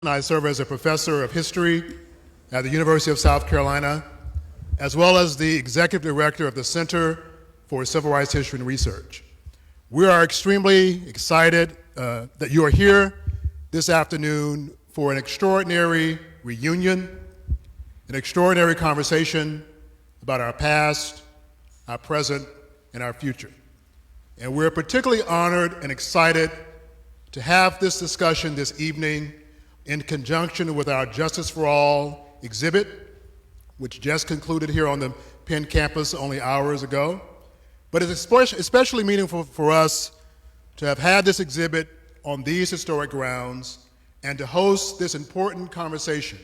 I serve as a professor of history at the University of South Carolina, as well as the executive director of the Center for Civil Rights History and Research. We are extremely excited that you are here this afternoon for an extraordinary reunion, an extraordinary conversation about our past, our present, and our future. And we're particularly honored and excited to have this discussion this evening in conjunction with our Justice for All exhibit, which just concluded here on the Penn campus only hours ago. But it's especially meaningful for us to have had this exhibit on these historic grounds and to host this important conversation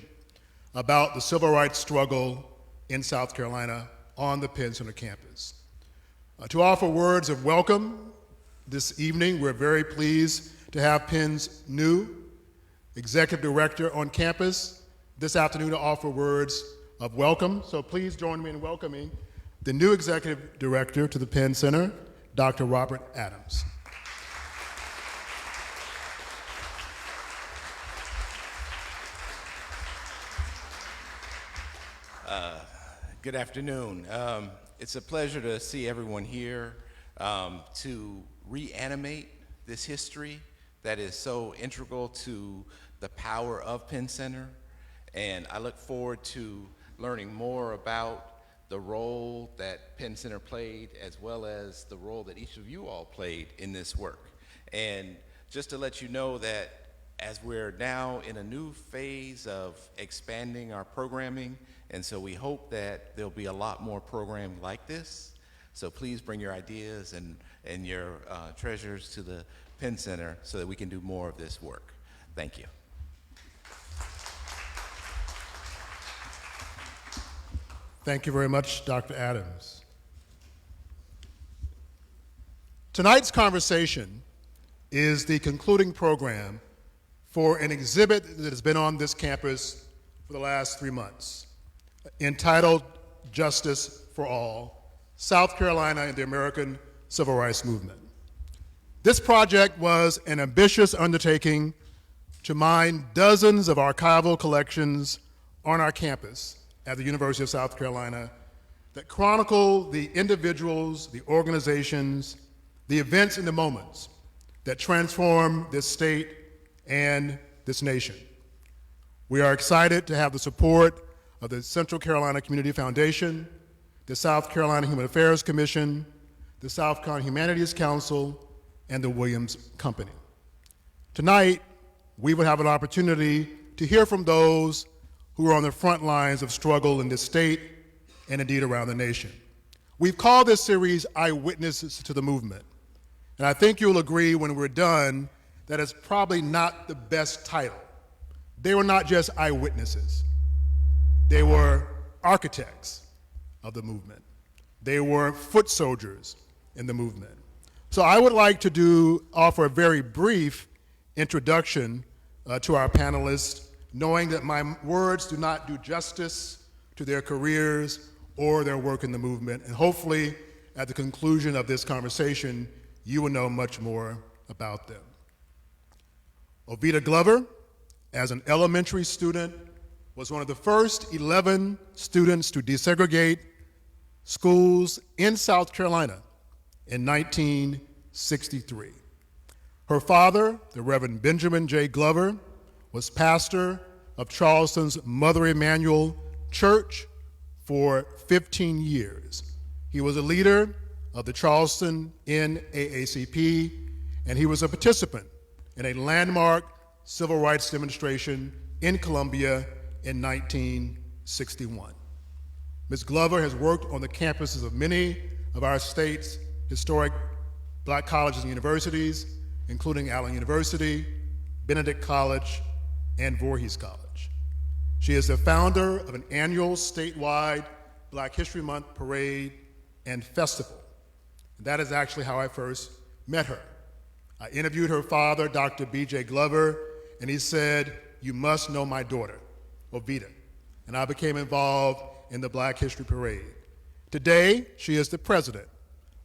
about the civil rights struggle in South Carolina on the Penn Center campus. To offer words of welcome this evening, we're very pleased to have Penn's new executive director on campus this afternoon to offer words of welcome. So please join me in welcoming the new executive director to the Penn Center, Dr. Robert Adams. Good afternoon. It's a pleasure to see everyone here to reanimate this history that is so integral to the power of Penn Center. And I look forward to learning more about the role that Penn Center played, as well as the role that each of you all played in this work. And just to let you know that as we're now in a new phase of expanding our programming, and so we hope that there'll be a lot more programming like this. So please bring your ideas and your treasures to the Penn Center so that we can do more of this work. Thank you. Thank you very much, Dr. Adams. Tonight's conversation is the concluding program for an exhibit that has been on this campus for the last 3 months, entitled Justice for All, South Carolina and the American Civil Rights Movement. This project was an ambitious undertaking to mine dozens of archival collections on our campus at the University of South Carolina that chronicle the individuals, the organizations, the events and the moments that transform this state and this nation. We are excited to have the support of the Central Carolina Community Foundation, the South Carolina Human Affairs Commission, the South Carolina Humanities Council, and the Williams Company. Tonight, we will have an opportunity to hear from those who are on the front lines of struggle in this state and indeed around the nation. We've called this series Eyewitnesses to the Movement. And I think you'll agree when we're done that it's probably not the best title. They were not just eyewitnesses. They were architects of the movement. They were foot soldiers in the movement. So I would like to offer a very brief introduction to our panelists, knowing that my words do not do justice to their careers or their work in the movement. And hopefully, at the conclusion of this conversation, you will know much more about them. Oveta Glover, as an elementary student, was one of the first 11 students to desegregate schools in South Carolina in 1963. Her father, the Reverend Benjamin J. Glover, was pastor of Charleston's Mother Emanuel Church for 15 years. He was a leader of the Charleston NAACP, and he was a participant in a landmark civil rights demonstration in Columbia in 1961. Ms. Glover has worked on the campuses of many of our state's historic Black colleges and universities, including Allen University, Benedict College, and Voorhees College. She is the founder of an annual statewide Black History Month parade and festival. That is actually how I first met her. I interviewed her father, Dr. B.J. Glover, and he said, "You must know my daughter, Oveta." And I became involved in the Black History Parade. Today, she is the president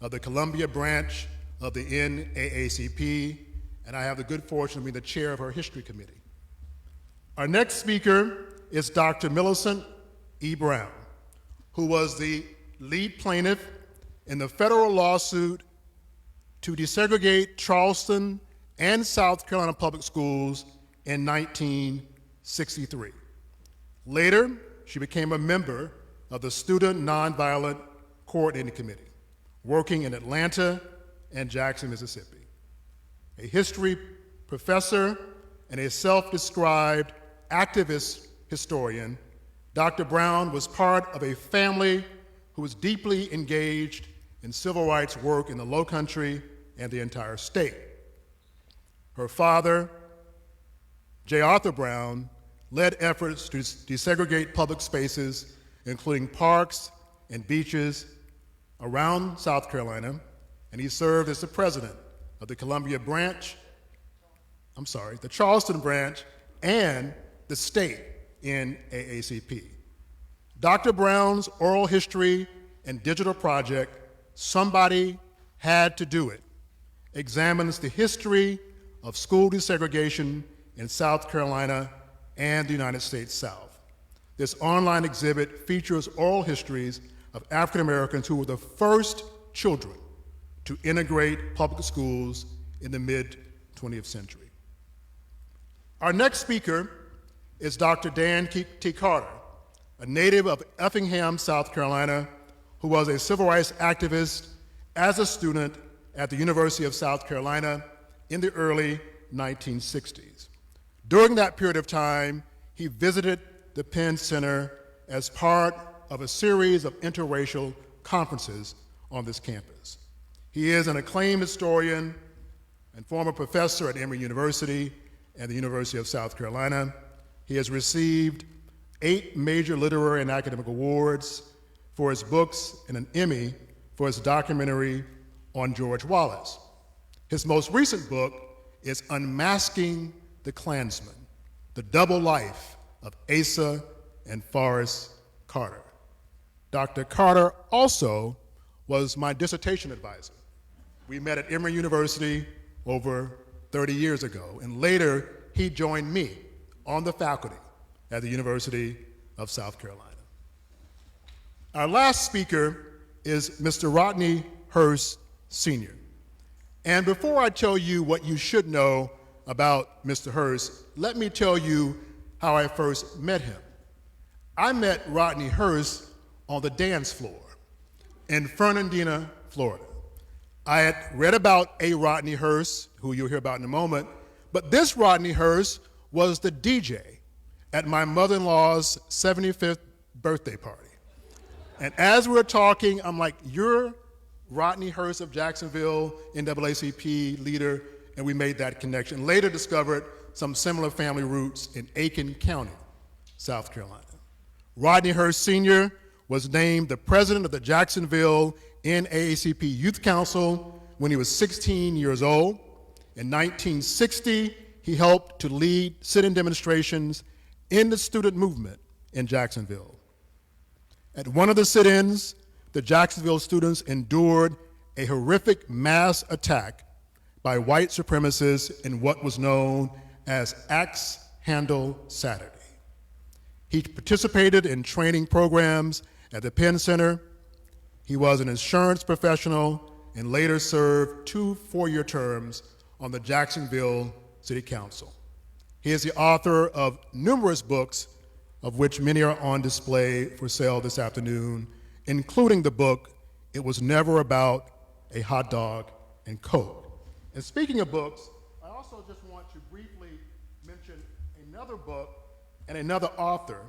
of the Columbia branch of the NAACP, and I have the good fortune of being the chair of her history committee. Our next speaker is Dr. Millicent E. Brown, who was the lead plaintiff in the federal lawsuit to desegregate Charleston and South Carolina public schools in 1963. Later, she became a member of the Student Nonviolent Coordinating Committee, working in Atlanta and Jackson, Mississippi. A history professor and a self-described activist historian, Dr. Brown was part of a family who was deeply engaged in civil rights work in the Lowcountry and the entire state. Her father, J. Arthur Brown, led efforts to desegregate public spaces, including parks and beaches around South Carolina, and he served as the president of the the Charleston branch and the state NAACP. Dr. Brown's oral history and digital project, Somebody Had to Do It, examines the history of school desegregation in South Carolina and the United States South. This online exhibit features oral histories of African Americans who were the first children to integrate public schools in the mid-20th century. Our next speaker is Dr. Dan T. Carter, a native of Effingham, South Carolina, who was a civil rights activist as a student at the University of South Carolina in the early 1960s. During that period of time, he visited the Penn Center as part of a series of interracial conferences on this campus. He is an acclaimed historian and former professor at Emory University and the University of South Carolina. He has received 8 major literary and academic awards for his books and an Emmy for his documentary on George Wallace. His most recent book is Unmasking the Klansman, the double life of Asa and Forrest Carter. Dr. Carter also was my dissertation advisor. We met at Emory University over 30 years ago, and later he joined me on the faculty at the University of South Carolina. Our last speaker is Mr. Rodney Hurst, Sr. And before I tell you what you should know about Mr. Hurst, let me tell you how I first met him. I met Rodney Hurst on the dance floor in Fernandina, Florida. I had read about a Rodney Hurst, who you'll hear about in a moment, but this Rodney Hurst was the DJ at my mother-in-law's 75th birthday party. And as we were talking, I'm like, you're Rodney Hurst of Jacksonville, NAACP leader, and we made that connection. Later discovered some similar family roots in Aiken County, South Carolina. Rodney Hurst Sr. was named the president of the Jacksonville NAACP Youth Council when he was 16 years old. In 1960, he helped to lead sit-in demonstrations in the student movement in Jacksonville. At one of the sit-ins, the Jacksonville students endured a horrific mass attack by white supremacists in what was known as Axe Handle Saturday. He participated in training programs at the Penn Center. He was an insurance professional and later served 2 4-year terms on the Jacksonville City Council. He is the author of numerous books, of which many are on display for sale this afternoon, including the book, It Was Never About a Hot Dog and Coke. And speaking of books, I also just want to briefly mention another book and another author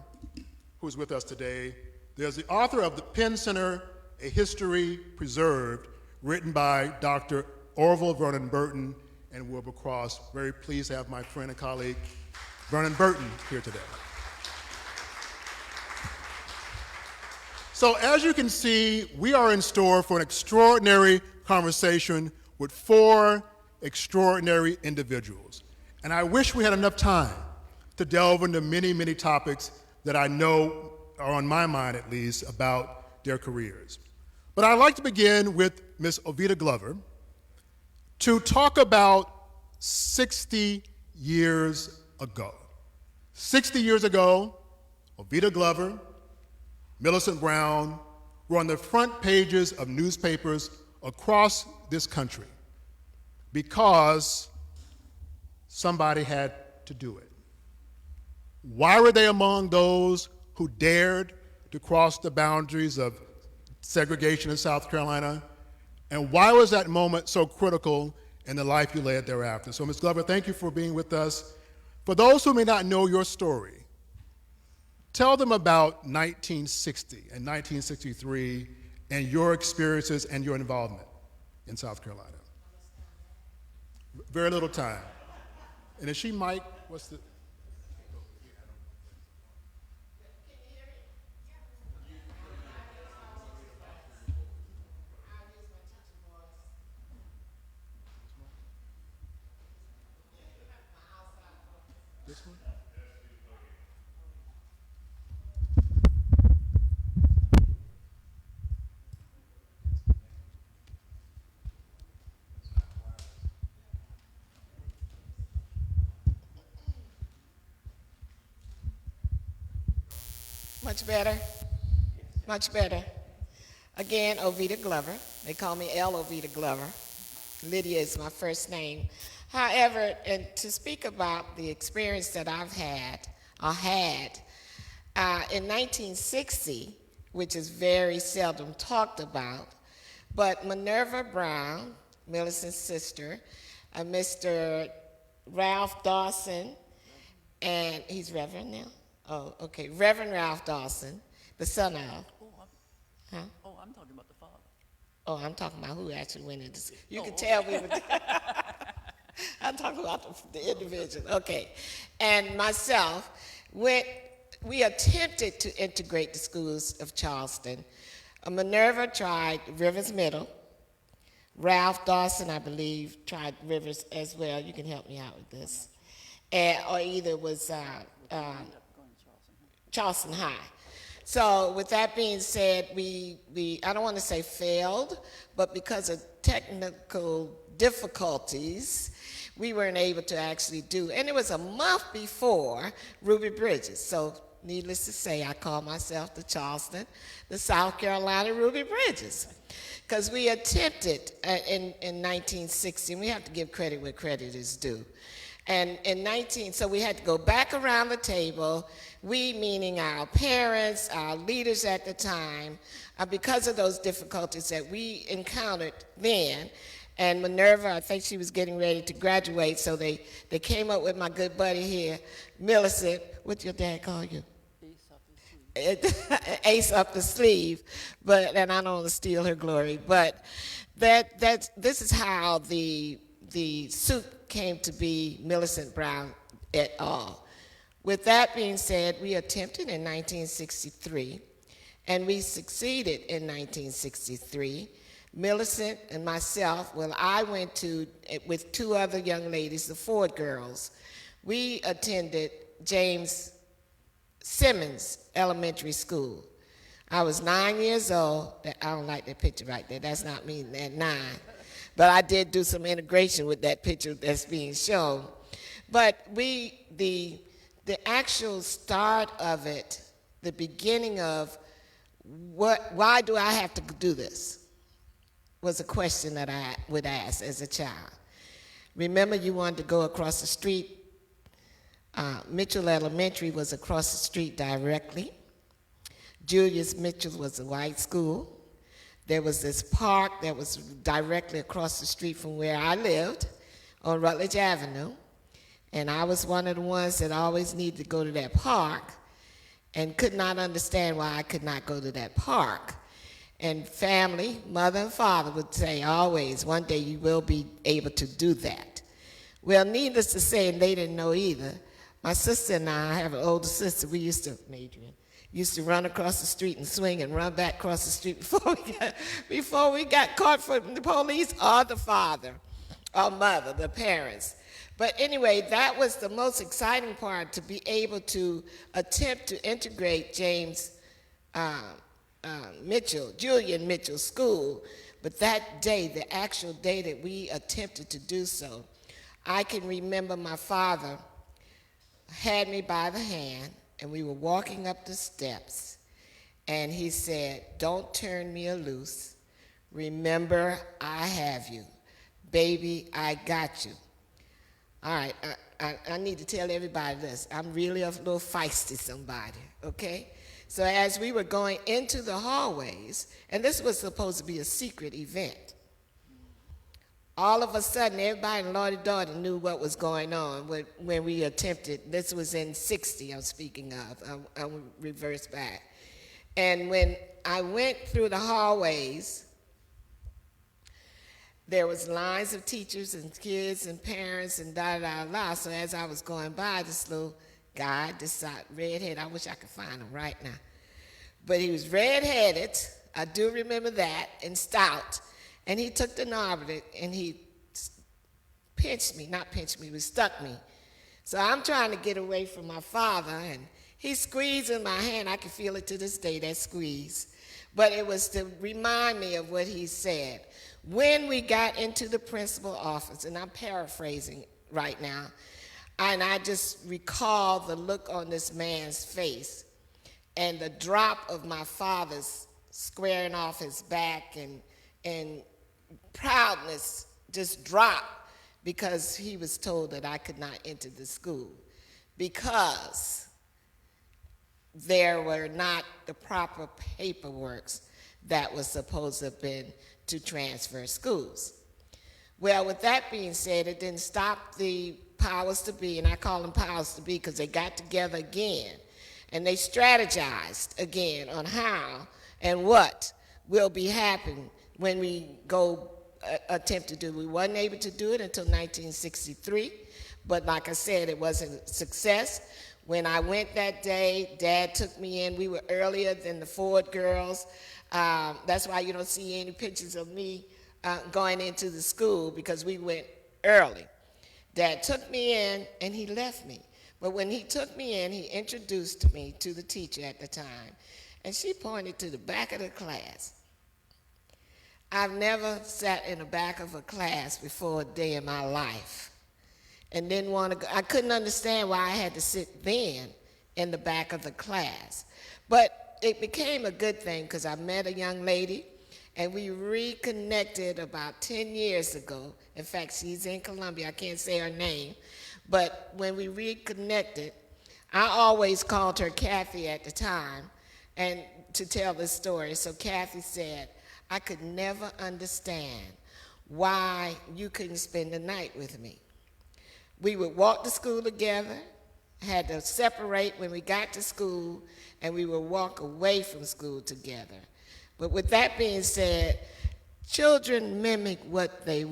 who's with us today. There's the author of the Penn Center, A History Preserved, written by Dr. Orville Vernon Burton and Wilbur Cross. Very pleased to have my friend and colleague, Vernon Burton, here today. So as you can see, we are in store for an extraordinary conversation with 4 extraordinary individuals. And I wish we had enough time to delve into many, many topics that I know are on my mind, at least, about their careers. But I'd like to begin with Ms. Oveta Glover to talk about 60 years ago. 60 years ago, Oveta Glover, Millicent Brown were on the front pages of newspapers across this country because somebody had to do it. Why were they among those who dared to cross the boundaries of segregation in South Carolina? And why was that moment so critical in the life you led thereafter? So, Ms. Glover, thank you for being with us. For those who may not know your story, tell them about 1960 and 1963 and your experiences and your involvement in South Carolina. Very little time. And is she Mike? What's the... This one? Much better? Much better. Again, Oveta Glover. They call me L. Oveta Glover. Lydia is my first name. However, and to speak about the experience that I've had, in 1960, which is very seldom talked about, but Minerva Brown, Millicent's sister, Mr. Ralph Dawson, and he's Reverend now? Oh, okay, Reverend Ralph Dawson, the son of. I'm talking about the father. Oh, I'm talking about who actually went into. You can tell we were. I'm talking about the individual. Okay, and myself, we attempted to integrate the schools of Charleston. Minerva tried Rivers Middle. Ralph Dawson, I believe, tried Rivers as well. You can help me out with this. Or either it was Charleston High. So with that being said, we I don't want to say failed, but because of technical difficulties, we weren't able to actually do. And it was a month before Ruby Bridges. So needless to say, I call myself the Charleston, the South Carolina Ruby Bridges. Because we attempted in 1960, and we have to give credit where credit is due. And so we had to go back around the table, we meaning our parents, our leaders at the time, because of those difficulties that we encountered then. And Minerva, I think she was getting ready to graduate, so they came up with my good buddy here, Millicent. What's your dad call you? Ace up the sleeve, and I don't want to steal her glory, but this is how the suit came to be Millicent Brown et al. With that being said, we attempted in 1963, and we succeeded in 1963. Millicent and myself, I went to, with two other young ladies, the Ford girls, we attended James Simmons Elementary School. I was 9 years old. I don't like that picture right there. That's not me at 9. But I did do some integration with that picture that's being shown. But the actual start of it, the beginning of why do I have to do this, was a question that I would ask as a child. Remember, you wanted to go across the street. Mitchell Elementary was across the street directly. Julius Mitchell was a white school. There was this park that was directly across the street from where I lived on Rutledge Avenue. And I was one of the ones that always needed to go to that park and could not understand why I could not go to that park. And family, mother and father would say always, one day you will be able to do that. Well, needless to say, and they didn't know either, my sister and I have an older sister, we used to run across the street and swing and run back across the street before we got caught from the police or the father or mother, the parents. But anyway, that was the most exciting part, to be able to attempt to integrate James Mitchell, Julian Mitchell School. But that day, the actual day that we attempted to do so, I can remember my father had me by the hand, and we were walking up the steps, and he said, "Don't turn me loose. Remember, I have you. Baby, I got you." All right, I need to tell everybody this. I'm really a little feisty somebody, okay? So as we were going into the hallways, and this was supposed to be a secret event, all of a sudden, everybody in Lordy Daughter knew what was going on when we attempted. This was in 60, I'm speaking of. I will reverse back. And when I went through the hallways, there was lines of teachers and kids and parents and da-da-da-da. So as I was going by, this little guy, this redhead, I wish I could find him right now. But he was redheaded, I do remember that, and stout. And he took the knob and he pinched me, not pinched me, he stuck me. So I'm trying to get away from my father, and he squeezed in my hand. I can feel it to this day, that squeeze. But it was to remind me of what he said. When we got into the principal office, and I'm paraphrasing right now, and I just recall the look on this man's face and the drop of my father's squaring off his back, and proudness just dropped because he was told that I could not enter the school because there were not the proper paperwork that was supposed to have been to transfer schools. Well, with that being said, it didn't stop the powers to be, and I call them powers to be because they got together again and they strategized again on how and what will be happening when we go attempt to do it. We wasn't able to do it until 1963, but like I said, it wasn't a success. When I went that day, Dad took me in. We were earlier than the Ford girls. That's why you don't see any pictures of me going into the school, because we went early. Dad took me in and he left me. But when he took me in, he introduced me to the teacher at the time, and she pointed to the back of the class. I've never sat in the back of a class before a day in my life, and didn't want to go. I couldn't understand why I had to sit then in the back of the class. But it became a good thing because I met a young lady, and we reconnected about 10 years ago. In fact, she's in Columbia. I can't say her name. But when we reconnected, I always called her Kathy at the time, and to tell this story. So Kathy said, "I could never understand why you couldn't spend the night with me." We would walk to school together, had to separate when we got to school, and we would walk away from school together. But with that being said, children mimic what they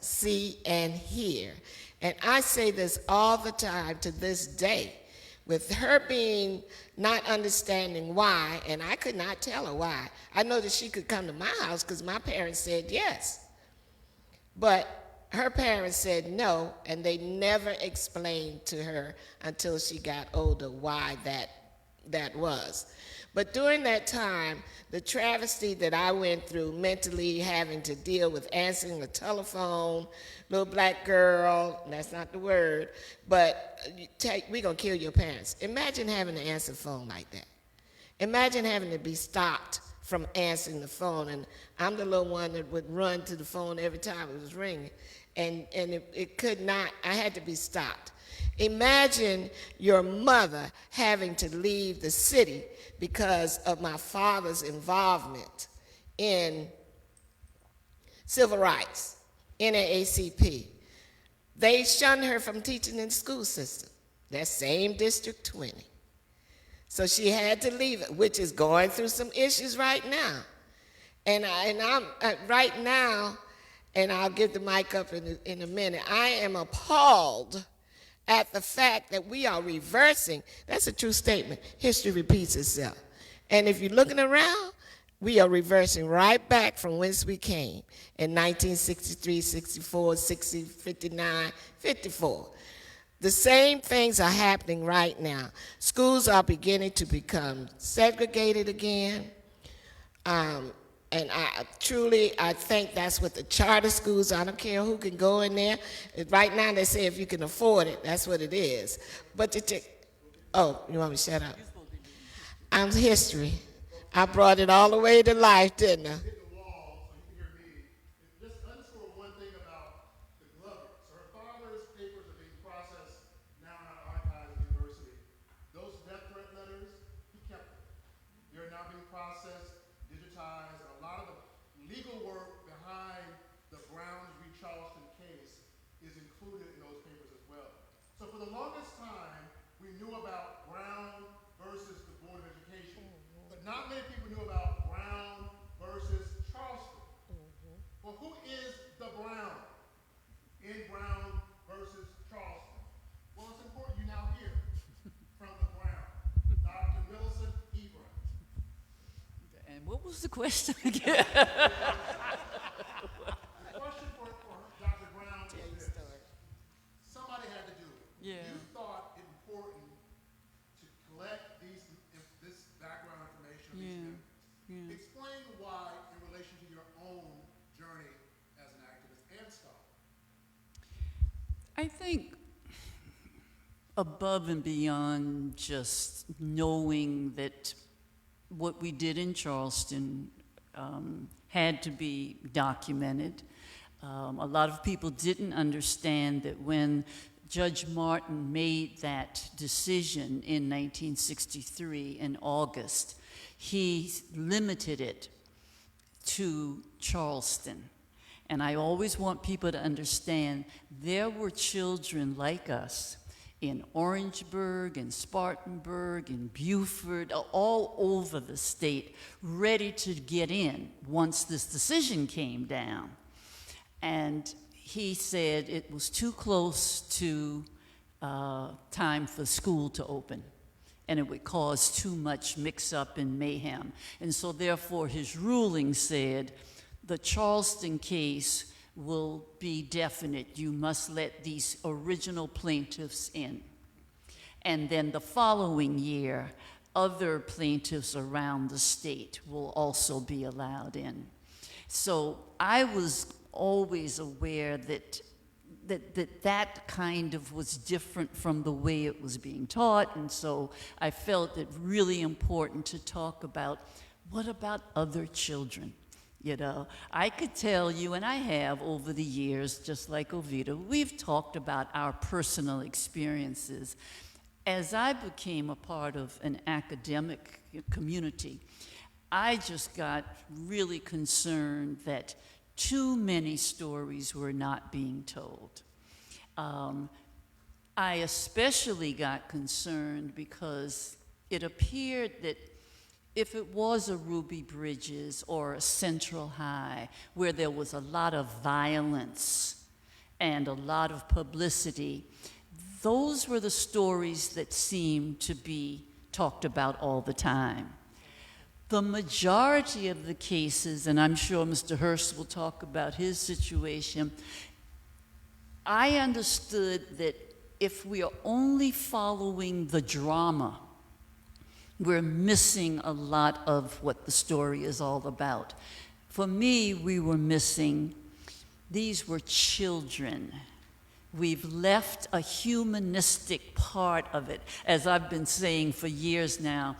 see and hear. And I say this all the time to this day. With her being not understanding why, and I could not tell her why. I know that she could come to my house because my parents said yes. But her parents said no, and they never explained to her until she got older why that was. But during that time, the travesty that I went through mentally, having to deal with answering the telephone, little black girl, that's not the word, but we're going to kill your parents. Imagine having to answer the phone like that. Imagine having to be stopped from answering the phone, and I'm the little one that would run to the phone every time it was ringing, and it could not, I had to be stopped. Imagine your mother having to leave the city because of my father's involvement in civil rights, NAACP. They shunned her from teaching in the school system, that same District 20. So she had to leave it, which is going through some issues right now. And I'm right now, and I'll give the mic up in a minute, I am appalled at the fact that we are reversing. That's a true statement. History repeats itself. And if you're looking around, we are reversing right back from whence we came in 1963, 64, 60, 59, 54. The same things are happening right now. Schools are beginning to become segregated again. And I think that's what the charter schools, I don't care who can go in there. Right now they say if you can afford it, that's what it is. But oh, you want me to shut up? I'm history. I brought it all the way to life, didn't I? Hit the wall so you can hear me. Just underscore one thing about the Glover. So her father's papers are being processed now in our archives at the university. Those death threat letters, he kept them. They're now being processed, digitized, and a lot of the legal work behind the Browns v. Charleston case is included in those papers as well. So for the longest time, we knew about Brown versus the Board of Education, but not many people knew about Brown versus Charleston. Well, who is the Brown in Brown versus Charleston? Well, it's important you now hear from the Brown, Dr. Millicent Brown. And what was the question again? The question for Dr. Brown is this. Somebody had to do it. Yeah. You thought it important to collect this background information of these members. Explain why in relation to your own journey as an activist and scholar. I think above and beyond just knowing that what we did in Charleston had to be documented. A lot of people didn't understand that when Judge Martin made that decision in 1963 in August, he limited it to Charleston. And I always want people to understand there were children like us in Orangeburg, in Spartanburg, in Beaufort, all over the state, ready to get in once this decision came down. And he said it was too close to time for school to open, and it would cause too much mix-up and mayhem. And so therefore his ruling said, the Charleston case will be definite. You must let these original plaintiffs in. And then the following year, other plaintiffs around the state will also be allowed in. So I was always aware that that kind of was different from the way it was being taught, and so I felt it really important to talk about what about other children. You know, I could tell you, and I have over the years, just like Oveta, we've talked about our personal experiences. As I became a part of an academic community, I just got really concerned that too many stories were not being told. I especially got concerned because it appeared that if it was a Ruby Bridges or a Central High, where there was a lot of violence and a lot of publicity, those were the stories that seemed to be talked about all the time. The majority of the cases, and I'm sure Mr. Hurst will talk about his situation, I understood that if we are only following the drama, we're missing a lot of what the story is all about. For me, we were missing, these were children. We've left a humanistic part of it, as I've been saying for years now.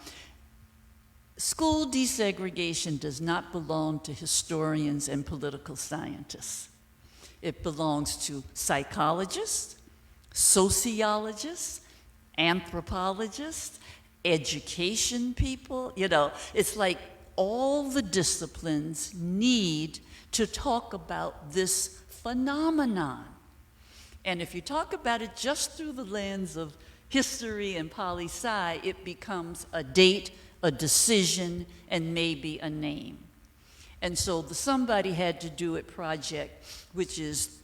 School desegregation does not belong to historians and political scientists. It belongs to psychologists, sociologists, anthropologists, education people. You know, it's like all the disciplines need to talk about this phenomenon. And if you talk about it just through the lens of history and poli-sci, it becomes a date, a decision, and maybe a name. And so the Somebody Had to Do It project, which is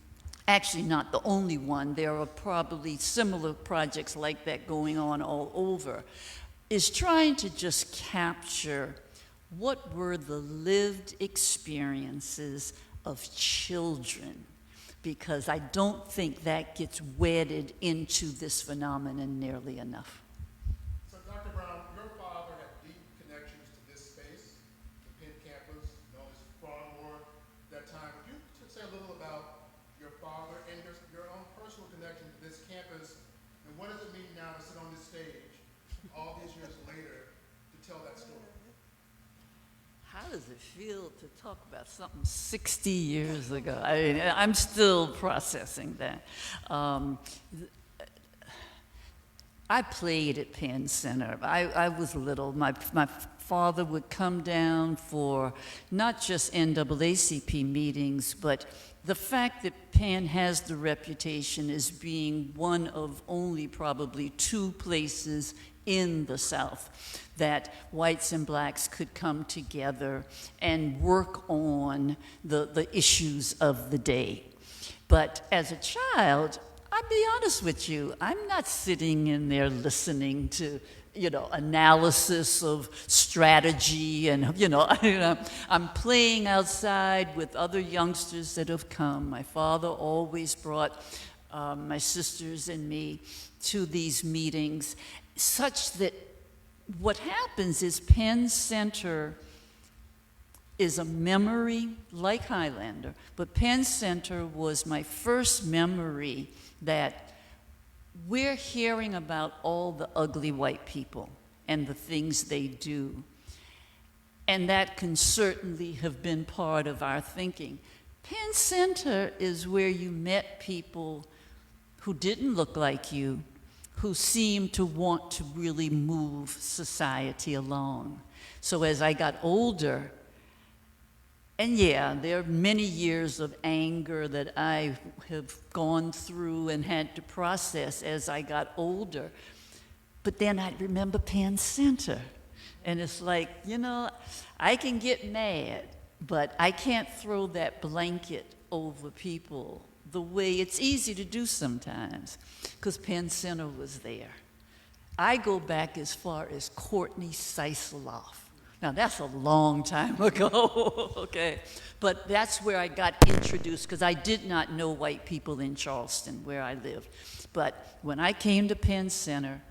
actually not the only one, there are probably similar projects like that going on all over, is trying to just capture what were the lived experiences of children, because I don't think that gets wedded into this phenomenon nearly enough. So, Dr. Brown, your father had deep connections to this space, the Penn campus, known as does it feel to talk about something 60 years ago? I mean, I'm still processing that. I played at Penn Center. I was little. My father would come down for not just NAACP meetings, but the fact that Penn has the reputation as being one of only probably 2 places in the South that whites and blacks could come together and work on the issues of the day. But as a child, I'll be honest with you, I'm not sitting in there listening to, analysis of strategy and, I'm playing outside with other youngsters that have come. My father always brought my sisters and me to these meetings, such that what happens is Penn Center is a memory like Highlander, but Penn Center was my first memory that we're hearing about all the ugly white people and the things they do. And that can certainly have been part of our thinking. Penn Center is where you met people who didn't look like you, who seemed to want to really move society along. So as I got older, and yeah, there are many years of anger that I have gone through and had to process as I got older. But then I remember Penn Center. And it's like, I can get mad, but I can't throw that blanket over people the way it's easy to do sometimes, because Penn Center was there. I go back as far as Courtney Seiseloff. Now, that's a long time ago, okay? But that's where I got introduced, because I did not know white people in Charleston, where I lived. But when I came to Penn Center,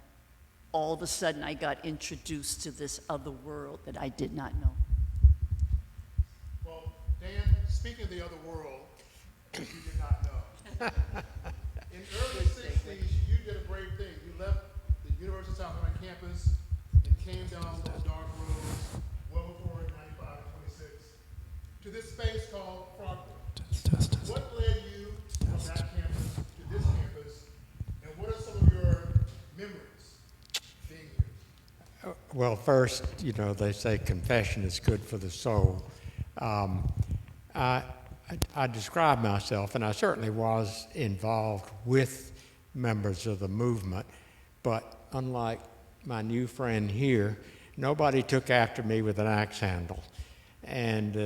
all of a sudden I got introduced to this other world that I did not know. Well, Dan, speaking of the other world, you did not know. In early 60s, you did a brave thing. You left the University of South Carolina campus and came down those dark roads, well before 95 and 26, to this space called Frogmore. What led you from that campus to this campus, and what are some of your memories being here? Well, first, they say confession is good for the soul. I describe myself, and I certainly was involved with members of the movement, but unlike my new friend here, nobody took after me with an axe handle. And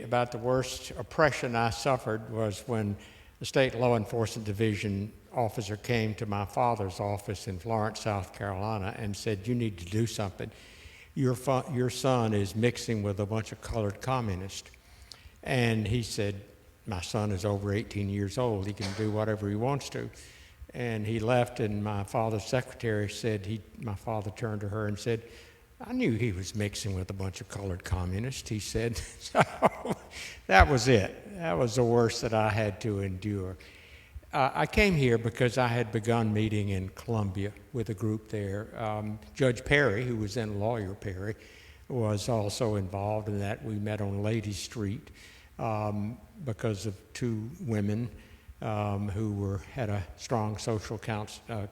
about the worst oppression I suffered was when the State Law Enforcement Division officer came to my father's office in Florence, South Carolina, and said, "You need to do something. Your son is mixing with a bunch of colored communists." And he said, "My son is over 18 years old. He can do whatever he wants to." And he left, and my father's secretary said, my father turned to her and said, "I knew he was mixing with a bunch of colored communists," he said. So that was it. That was the worst that I had to endure. I came here because I had begun meeting in Columbia with a group there. Judge Perry, who was then Lawyer Perry, was also involved in that. We met on Lady Street because of 2 women who had a strong social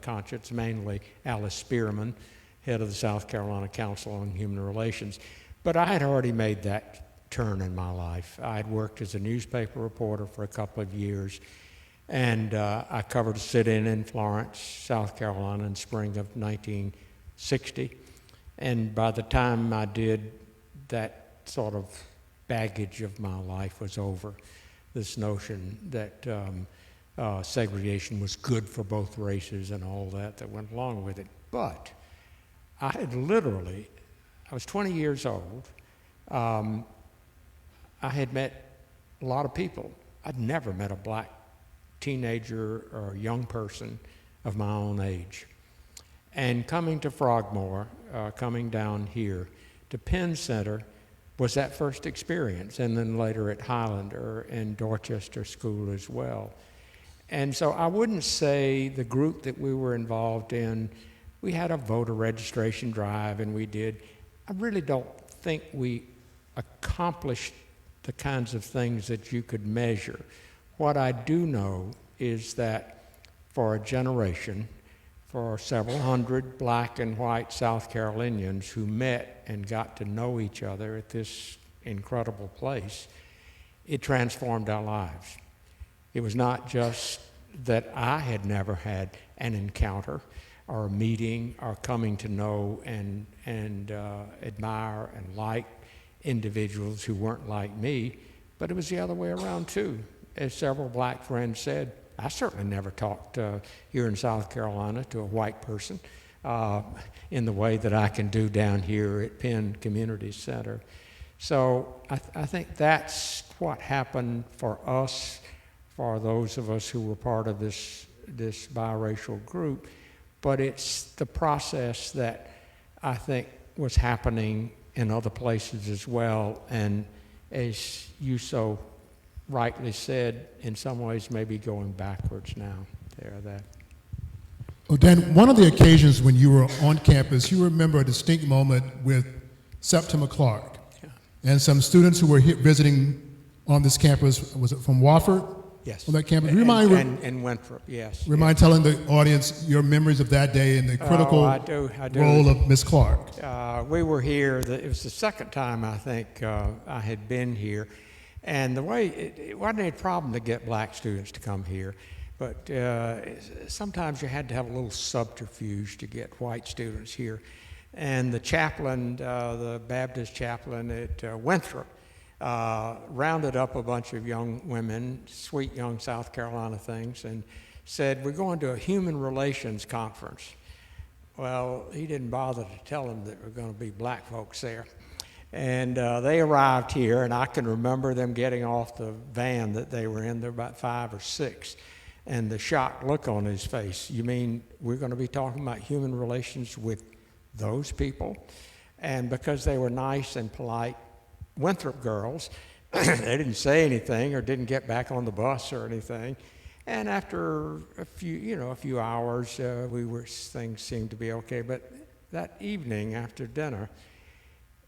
conscience, mainly Alice Spearman, head of the South Carolina Council on Human Relations. But I had already made that turn in my life. I had worked as a newspaper reporter for a couple of years, and I covered a sit-in in Florence, South Carolina in spring of 1960. And by the time I did, that sort of baggage of my life was over. This notion that segregation was good for both races and all that went along with it. But I was 20 years old. I had met a lot of people. I'd never met a black teenager or young person of my own age. And coming to Frogmore, coming down here to Penn Center, was that first experience, and then later at Highlander and Dorchester School as well. And so I wouldn't say the group that we were involved in, we had a voter registration drive, and I really don't think we accomplished the kinds of things that you could measure. What I do know is that for a generation, for several hundred black and white South Carolinians who met and got to know each other at this incredible place, it transformed our lives. It was not just that I had never had an encounter or a meeting or coming to know and admire and like individuals who weren't like me, but it was the other way around too. As several black friends said, I certainly never talked here in South Carolina to a white person in the way that I can do down here at Penn Community Center. So I think that's what happened for us, for those of us who were part of this biracial group. But it's the process that I think was happening in other places as well. And as you so rightly said, in some ways maybe going backwards now. Well, Dan, one of the occasions when you were on campus, you remember a distinct moment with Septima Clark and some students who were here visiting on this campus. Was it from Wofford? Yes. On that campus? And Winthrop, yes. Remind telling the audience your memories of that day and the critical I do. role of Miss Clark. We were here, it was the second time I think I had been here. And the way, it wasn't a problem to get black students to come here, but sometimes you had to have a little subterfuge to get white students here. And the chaplain, the Baptist chaplain at Winthrop, rounded up a bunch of young women, sweet young South Carolina things, and said, we're going to a human relations conference. Well, he didn't bother to tell them that there were going to be black folks there. And they arrived here, and I can remember them getting off the van that they were in. There were about 5 or 6. And the shocked look on his face. You mean we're going to be talking about human relations with those people? And because they were nice and polite Winthrop girls, they didn't say anything or didn't get back on the bus or anything. And after a few hours, things seemed to be okay. But that evening after dinner,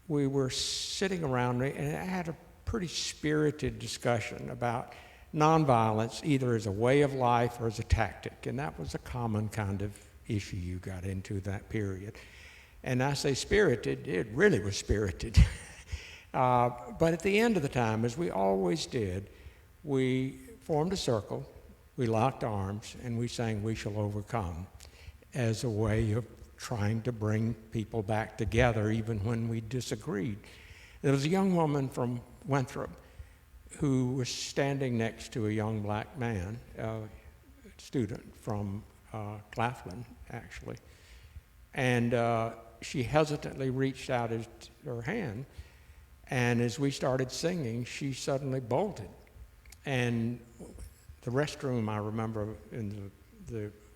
we were sitting around and I had a pretty spirited discussion about nonviolence, either as a way of life or as a tactic. And that was a common kind of issue you got into that period. And I say spirited, it really was spirited. But at the end of the time, as we always did, we formed a circle, we locked arms, and we sang "We Shall Overcome" as a way of trying to bring people back together even when we disagreed. There was a young woman from Winthrop who was standing next to a young black man, a student from Claflin, actually. And she hesitantly reached out her hand, and as we started singing, she suddenly bolted. And the restroom, I remember,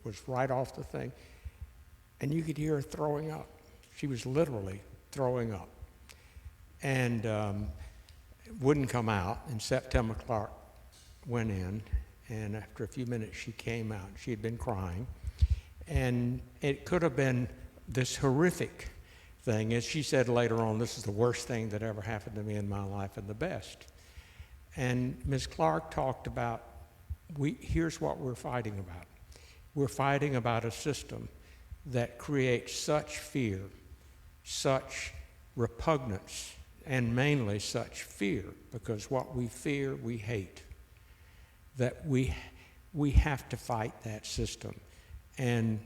was right off the thing, and you could hear her throwing up. She was literally throwing up. And wouldn't come out, and Septima Clark went in, and after a few minutes she came out. She had been crying, and it could have been this horrific thing. As she said later on, this is the worst thing that ever happened to me in my life and the best. And Ms. Clark talked about, here's what we're fighting about. We're fighting about a system that creates such fear, such repugnance, and mainly such fear, because what we fear, we hate, that we have to fight that system. And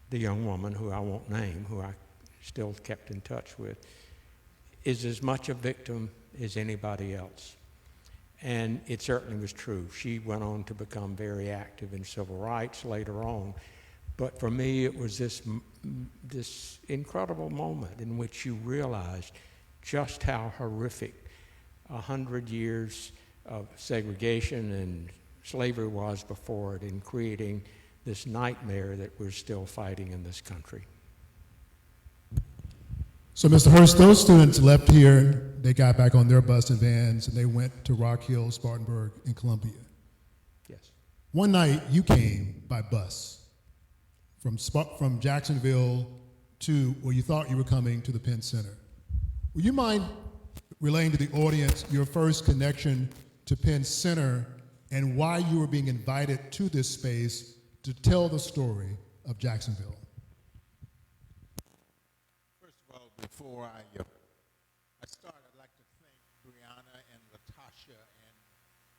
the young woman, who I won't name, who I still kept in touch with, is as much a victim as anybody else. And it certainly was true. She went on to become very active in civil rights later on. But for me, it was this incredible moment in which you realized just how horrific 100 years of segregation and slavery was before it, in creating this nightmare that we're still fighting in this country. So, Mr. Hurst, those students left here, they got back on their bus and vans, and they went to Rock Hill, Spartanburg, and Columbia. Yes. One night, you came by bus from Jacksonville to where you thought you were coming to the Penn Center. Would you mind relaying to the audience your first connection to Penn Center and why you were being invited to this space to tell the story of Jacksonville. First of all, before I start, I'd like to thank Brianna and Latasha and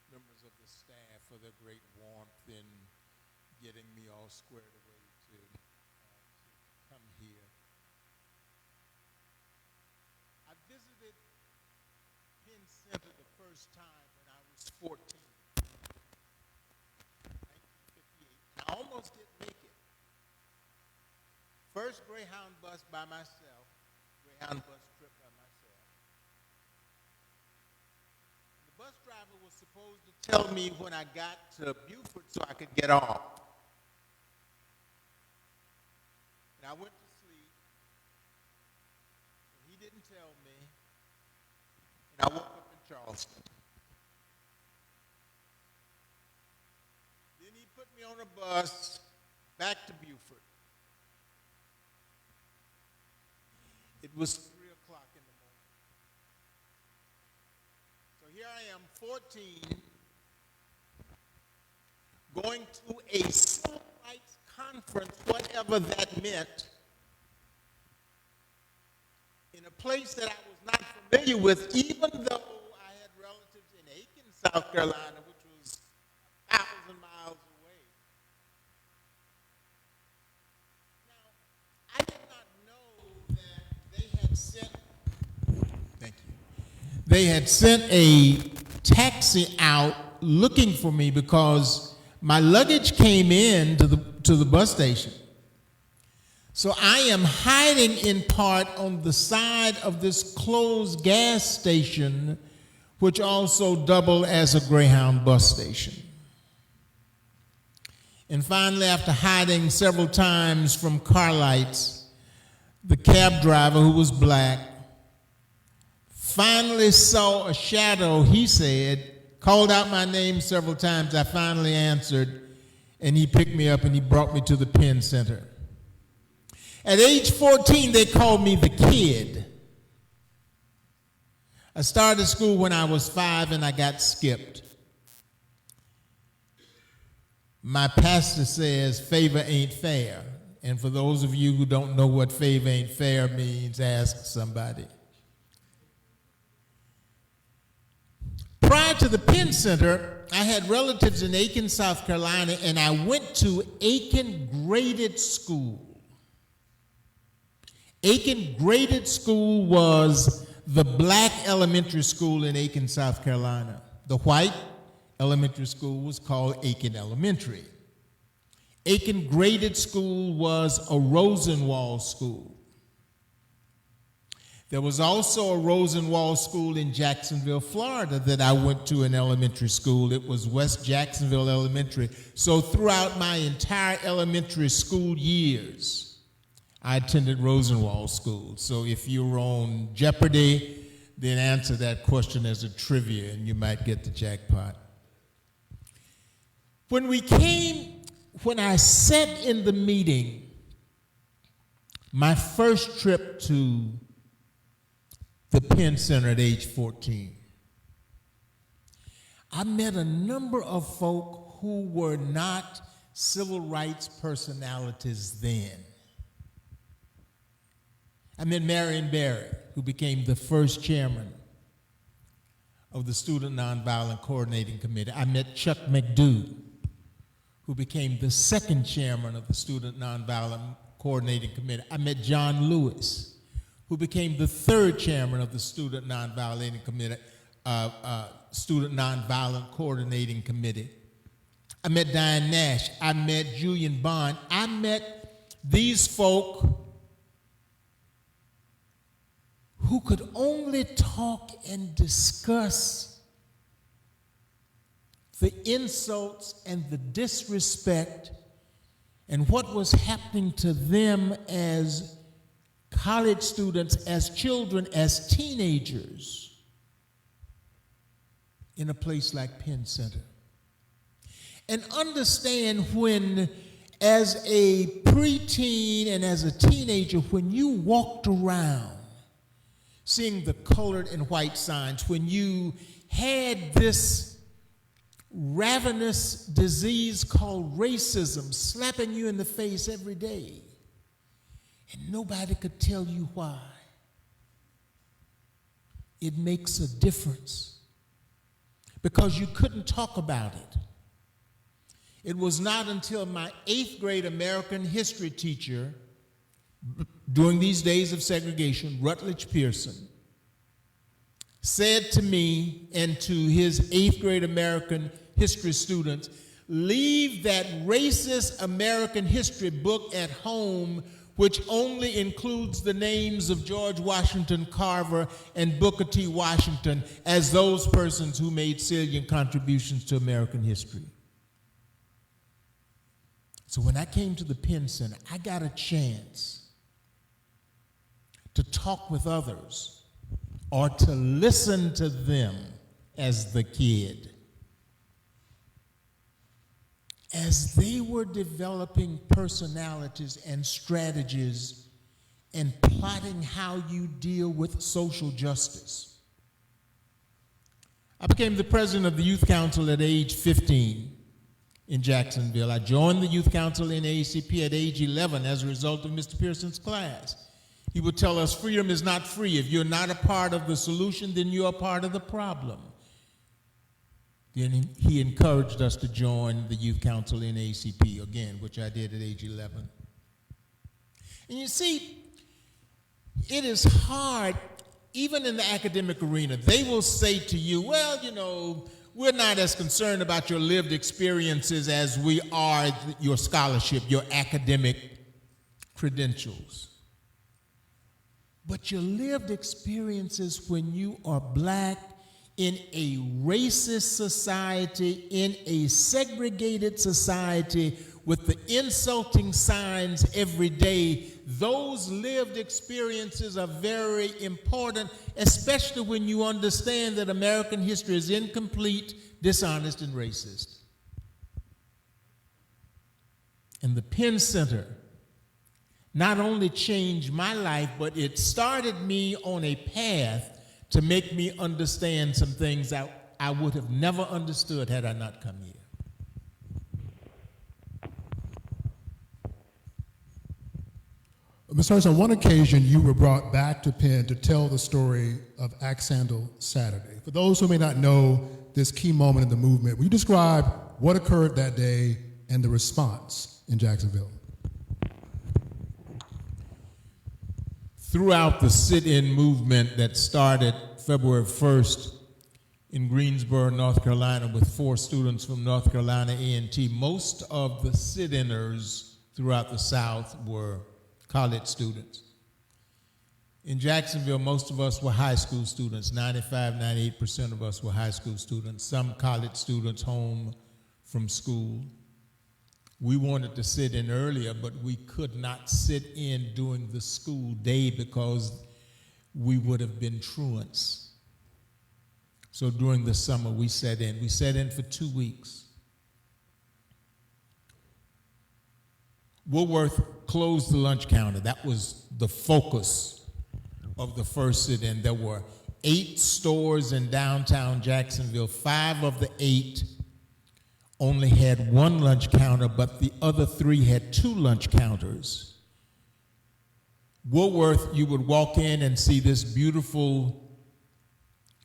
members of the staff for their great warmth in getting me all squared away to come here. I visited Penn Center the first time when I was 14, 1958. I almost didn't make it. First Greyhound bus by myself, Greyhound bus trip by myself. The bus driver was supposed to tell me when I got to Beaufort so I could get off. And I went to sleep, and he didn't tell me, and I woke up in Charleston. Then he put me on a bus back to Beaufort. It was 3 o'clock in the morning. So here I am, 14, going to a civil rights conference, whatever that meant, in a place that I was not familiar with, even though I had relatives in Aiken, South Carolina, which was 1,000 miles away. Now, I did not know that they had sent, thank you, they had sent a taxi out looking for me because my luggage came in to the bus station. So I am hiding in part on the side of this closed gas station, which also doubled as a Greyhound bus station. And finally, after hiding several times from car lights, the cab driver, who was black, finally saw a shadow, he said, called out my name several times. I finally answered, and he picked me up and he brought me to the Penn Center. At age 14, they called me the kid. I started school when I was 5 and I got skipped. My pastor says favor ain't fair. And for those of you who don't know what favor ain't fair means, ask somebody. Prior to the Penn Center, I had relatives in Aiken, South Carolina, and I went to Aiken Graded School. Aiken Graded School was the black elementary school in Aiken, South Carolina. The white elementary school was called Aiken Elementary. Aiken Graded School was a Rosenwald school. There was also a Rosenwald school in Jacksonville, Florida that I went to in elementary school. It was West Jacksonville Elementary. So throughout my entire elementary school years, I attended Rosenwald School. So if you're on Jeopardy, then answer that question as a trivia and you might get the jackpot. When I sat in the meeting, my first trip to the Penn Center at age 14, I met a number of folk who were not civil rights personalities then. I met Marion Barry, who became the first chairman of the Student Nonviolent Coordinating Committee. I met Chuck McDew, who became the second chairman of the Student Nonviolent Coordinating Committee. I met John Lewis, who became the third chairman of the Student Nonviolent Committee, Student Nonviolent Coordinating Committee. I met Diane Nash. I met Julian Bond. I met these folk who could only talk and discuss the insults and the disrespect and what was happening to them as college students, as children, as teenagers in a place like Penn Center. And understand when, as a preteen and as a teenager, when you walked around, seeing the colored and white signs, when you had this ravenous disease called racism slapping you in the face every day, and nobody could tell you why. It makes a difference because you couldn't talk about it. It was not until my 8th grade American history teacher, during these days of segregation, Rutledge Pearson, said to me and to his 8th grade American history students, leave that racist American history book at home, which only includes the names of George Washington Carver and Booker T. Washington as those persons who made salient contributions to American history. So when I came to the Penn Center, I got a chance to talk with others or to listen to them as the kid, as they were developing personalities and strategies and plotting how you deal with social justice. I became the president of the Youth Council at age 15 in Jacksonville. I joined the Youth Council in ACP at age 11 as a result of Mr. Pearson's class. He would tell us freedom is not free. If you're not a part of the solution, then you're a part of the problem. Then he encouraged us to join the Youth Council in ACP again, which I did at age 11. And you see, it is hard, even in the academic arena. They will say to you, well, you know, we're not as concerned about your lived experiences as we are your scholarship, your academic credentials. But your lived experiences when you are black in a racist society, in a segregated society with the insulting signs every day, those lived experiences are very important, especially when you understand that American history is incomplete, dishonest, and racist. And the Penn Center not only changed my life, but it started me on a path to make me understand some things I would have never understood had I not come here. Mr. Hurst, on one occasion, you were brought back to Penn to tell the story of Axe Handle Saturday. For those who may not know this key moment in the movement, will you describe what occurred that day and the response in Jacksonville? Throughout the sit-in movement that started February 1st in Greensboro, North Carolina, with 4 students from North Carolina A&T, most of the sit-inners throughout the South were college students. In Jacksonville, most of us were high school students. 98% of us were high school students, some college students home from school. We wanted to sit in earlier, but we could not sit in during the school day because we would have been truants. So during the summer, we sat in. We sat in for 2 weeks. Woolworth closed the lunch counter. That was the focus of the first sit-in. There were 8 stores in downtown Jacksonville. 5 of the 8 only had 1 lunch counter, but the other 3 had 2 lunch counters. Woolworth, you would walk in and see this beautiful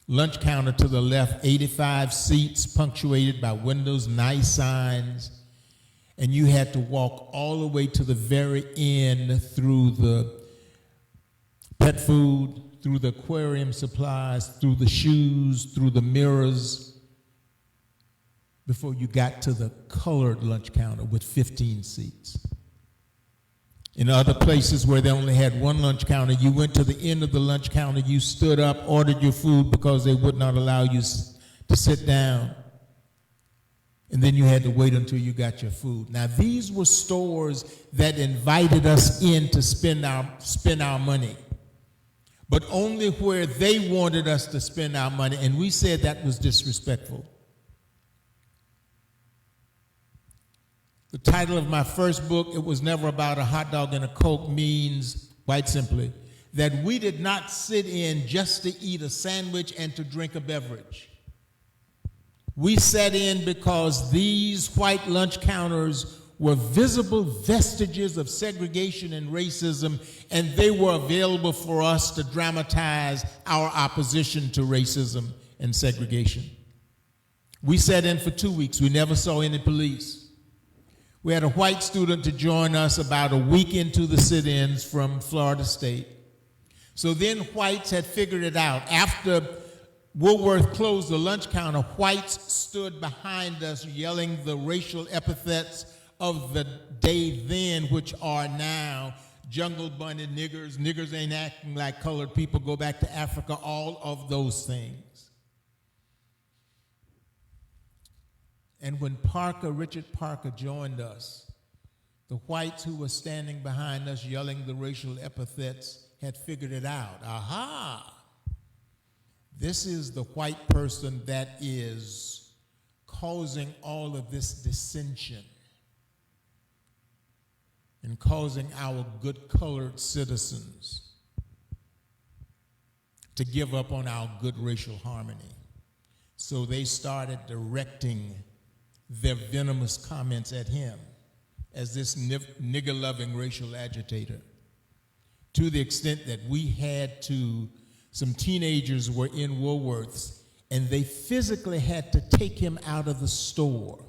lunch counter to the left, 85 seats punctuated by windows, nice signs, and you had to walk all the way to the very end through the pet food, through the aquarium supplies, through the shoes, through the mirrors, before you got to the colored lunch counter with 15 seats. In other places where they only had 1 lunch counter, you went to the end of the lunch counter, you stood up, ordered your food because they would not allow you to sit down. And then you had to wait until you got your food. Now, these were stores that invited us in to spend our money, but only where they wanted us to spend our money, and we said that was disrespectful. The title of my first book, It Was Never About a Hot Dog and a Coke, means, quite simply, that we did not sit in just to eat a sandwich and to drink a beverage. We sat in because these white lunch counters were visible vestiges of segregation and racism, and they were available for us to dramatize our opposition to racism and segregation. We sat in for 2 weeks. We never saw any police. We had a white student to join us about a week into the sit-ins from Florida State. So then whites had figured it out. After Woolworth closed the lunch counter, whites stood behind us yelling the racial epithets of the day then, which are now jungle bunny niggers, niggers ain't acting like colored people, go back to Africa, all of those things. And when Richard Parker joined us, the whites who were standing behind us yelling the racial epithets had figured it out. Aha! This is the white person that is causing all of this dissension and causing our good colored citizens to give up on our good racial harmony. So they started directing their venomous comments at him as this nigger-loving racial agitator, to the extent that some teenagers were in Woolworth's, and they physically had to take him out of the store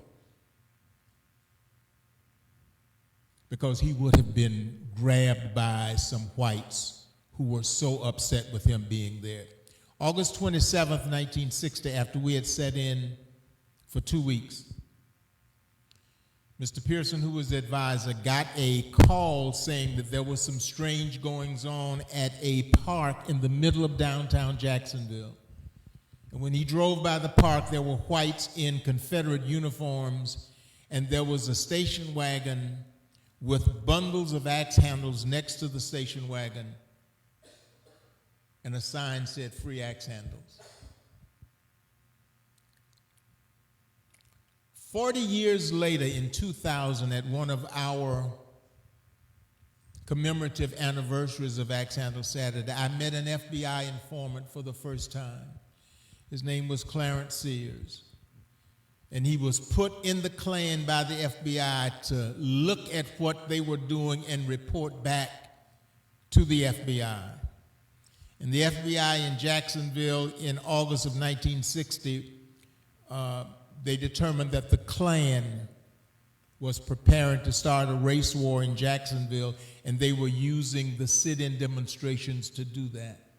because he would have been grabbed by some whites who were so upset with him being there. August 27th, 1960, after we had sat in for 2 weeks, Mr. Pearson, who was the advisor, got a call saying that there was some strange goings on at a park in the middle of downtown Jacksonville. And when he drove by the park, there were whites in Confederate uniforms, and there was a station wagon with bundles of axe handles next to the station wagon, and a sign said, "Free axe handles." 40 years later, in 2000, at one of our commemorative anniversaries of Axe Handle Saturday, I met an FBI informant for the first time. His name was Clarence Sears. And he was put in the Klan by the FBI to look at what they were doing and report back to the FBI. And the FBI in Jacksonville in August of 1960, they determined that the Klan was preparing to start a race war in Jacksonville, and they were using the sit-in demonstrations to do that.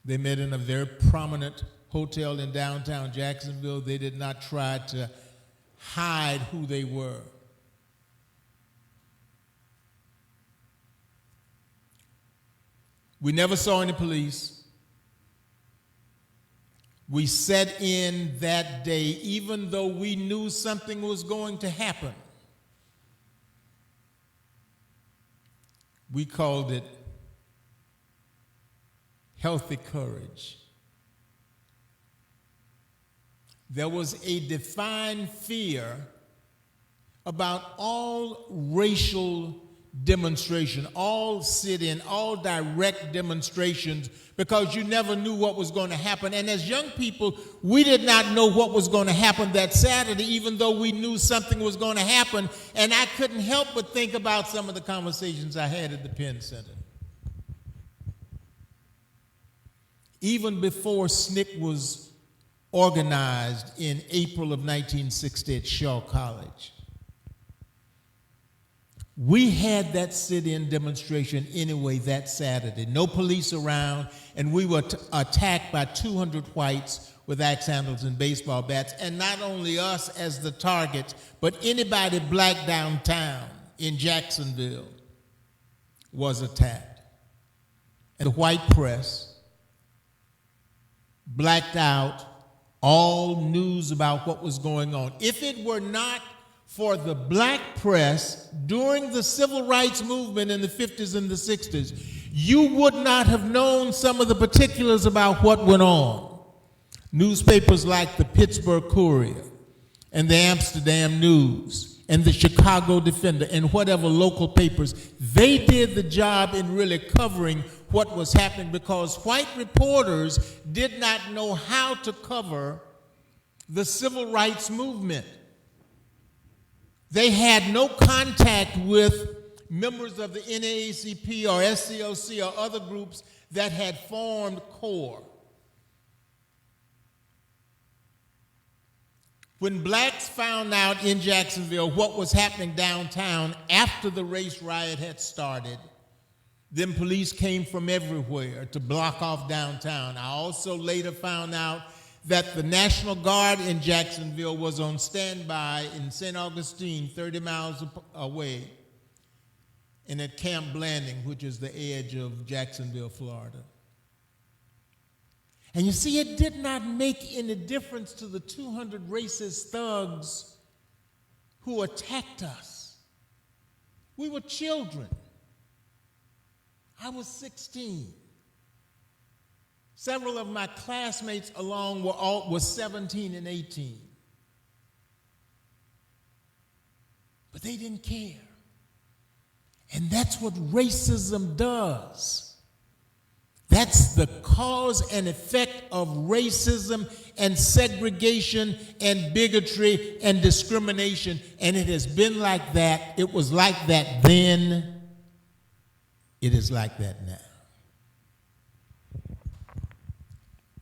They met in a very prominent hotel in downtown Jacksonville. They did not try to hide who they were. We never saw any police. We sat in that day even though we knew something was going to happen. We called it healthy courage. There was a defined fear about all racial demonstration, all sit-in, all direct demonstrations, because you never knew what was going to happen. And as young people, we did not know what was going to happen that Saturday, even though we knew something was going to happen. And I couldn't help but think about some of the conversations I had at the Penn Center. Even before SNCC was organized in April of 1960 at Shaw College, we had that sit-in demonstration anyway that Saturday. No police around, and we were attacked by 200 whites with axe handles and baseball bats. And not only us as the targets, but anybody black downtown in Jacksonville was attacked. And the white press blacked out all news about what was going on. If it were not for the black press during the civil rights movement in the 50s and the 60s, you would not have known some of the particulars about what went on. Newspapers like the Pittsburgh Courier and the Amsterdam News and the Chicago Defender and whatever local papers. They did the job in really covering what was happening because white reporters did not know how to cover the civil rights movement. They had no contact with members of the NAACP or SCLC or other groups that had formed CORE. When blacks found out in Jacksonville what was happening downtown after the race riot had started, then police came from everywhere to block off downtown. I also later found out that the National Guard in Jacksonville was on standby in St. Augustine, 30 miles away, and at Camp Blanding, which is the edge of Jacksonville, Florida. And you see, it did not make any difference to the 200 racist thugs who attacked us. We were children. I was 16. Several of my classmates along were 17 and 18. But they didn't care. And that's what racism does. That's the cause and effect of racism and segregation and bigotry and discrimination. And it has been like that. It was like that then. It is like that now.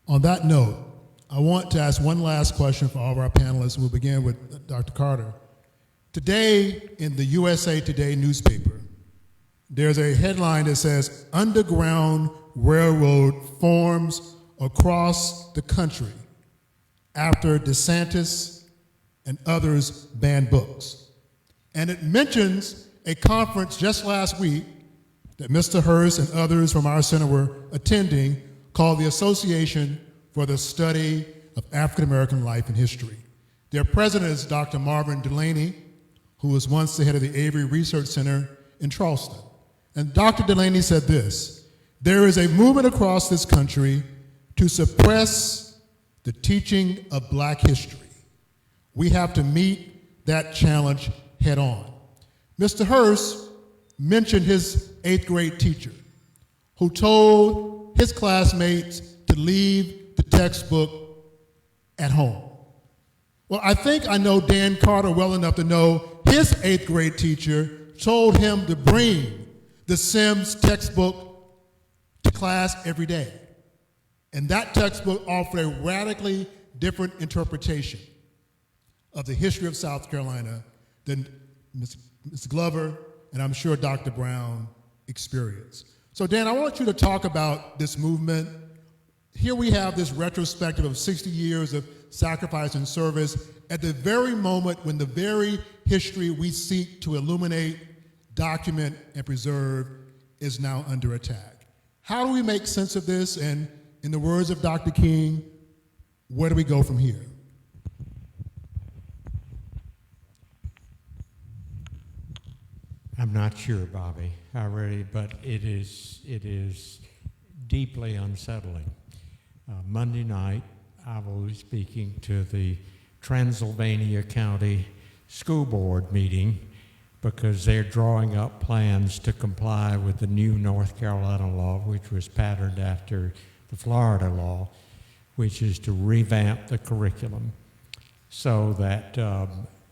On that note, I want to ask one last question for all of our panelists. We'll begin with Dr. Carter. Today, in the USA Today newspaper, there's a headline that says, "Underground Railroad forms across the country after DeSantis and others banned books." And it mentions a conference just last week that Mr. Hurst and others from our center were attending called the Association for the Study of African American Life and History. Their president is Dr. Marvin Delaney, who was once the head of the Avery Research Center in Charleston. And Dr. Delaney said this: "There is a movement across this country to suppress the teaching of black history. We have to meet that challenge head on." Mr. Hurst mentioned his 8th grade teacher who told his classmates to leave the textbook at home. Well, I think I know Dan Carter well enough to know his 8th grade teacher told him to bring the Sims textbook to class every day. And that textbook offered a radically different interpretation of the history of South Carolina than Ms. Glover and I'm sure Dr. Brown experienced. So Dan, I want you to talk about this movement. Here we have this retrospective of 60 years of sacrifice and service at the very moment when the very history we seek to illuminate, document, and preserve is now under attack. How do we make sense of this? And in the words of Dr. King, where do we go from here? I'm not sure, Bobby. But it is deeply unsettling. Monday night, I will be speaking to the Transylvania County School Board meeting because they're drawing up plans to comply with the new North Carolina law, which was patterned after the Florida law, which is to revamp the curriculum so that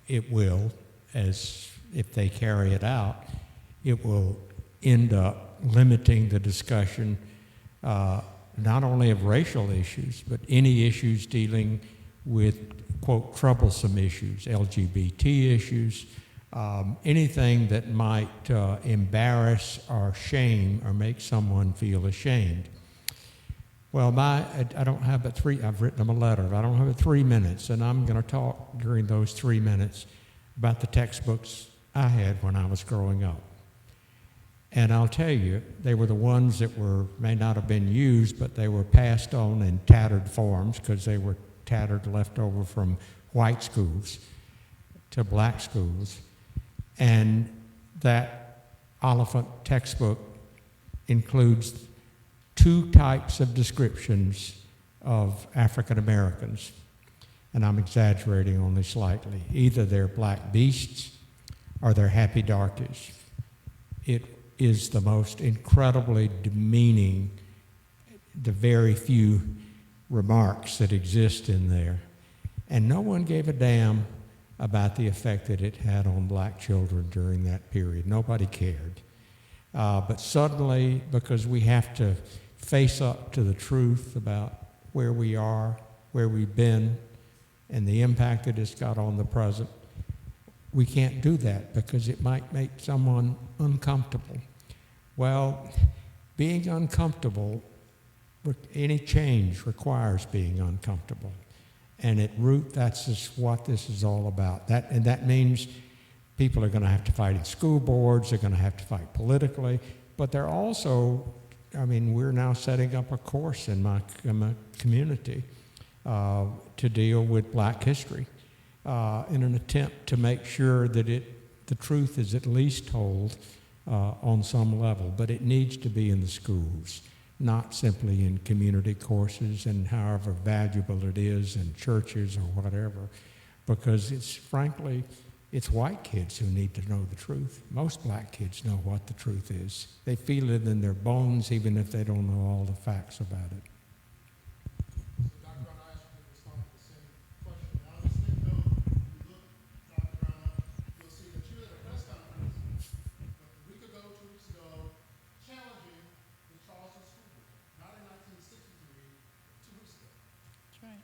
it will, as if they carry it out, it will end up limiting the discussion not only of racial issues, but any issues dealing with, quote, troublesome issues, LGBT issues, anything that might embarrass or shame or make someone feel ashamed. Well, I don't have but I've written them a letter, but I don't have but 3 minutes, and I'm going to talk during those 3 minutes about the textbooks I had when I was growing up. And I'll tell you, they were the ones that may not have been used, but they were passed on in tattered forms because they were tattered, left over from white schools to black schools. And that Oliphant textbook includes 2 types of descriptions of African Americans. And I'm exaggerating only slightly. Either they're black beasts or their happy darkies. It is the most incredibly demeaning, the very few remarks that exist in there. And no one gave a damn about the effect that it had on black children during that period. Nobody cared. But suddenly, because we have to face up to the truth about where we are, where we've been, and the impact that it's got on the present, we can't do that because it might make someone uncomfortable. Well, being uncomfortable, any change requires being uncomfortable. And at root, that's just what this is all about. And that means people are going to have to fight in school boards, they're going to have to fight politically, but they're also, I mean, we're now setting up a course in my community to deal with black history in an attempt to make sure that the truth is at least told on some level, but it needs to be in the schools, not simply in community courses and however valuable it is in churches or whatever, because frankly, it's white kids who need to know the truth. Most black kids know what the truth is. They feel it in their bones even if they don't know all the facts about it. Dr. Brown, I asked you to respond to the same question. Now, just think, though, you look, Dr. Brown, you'll see that you had a press conference a week ago, 2 weeks ago, challenging the Charleston School Board. Not in 1963, 2 weeks ago. That's right.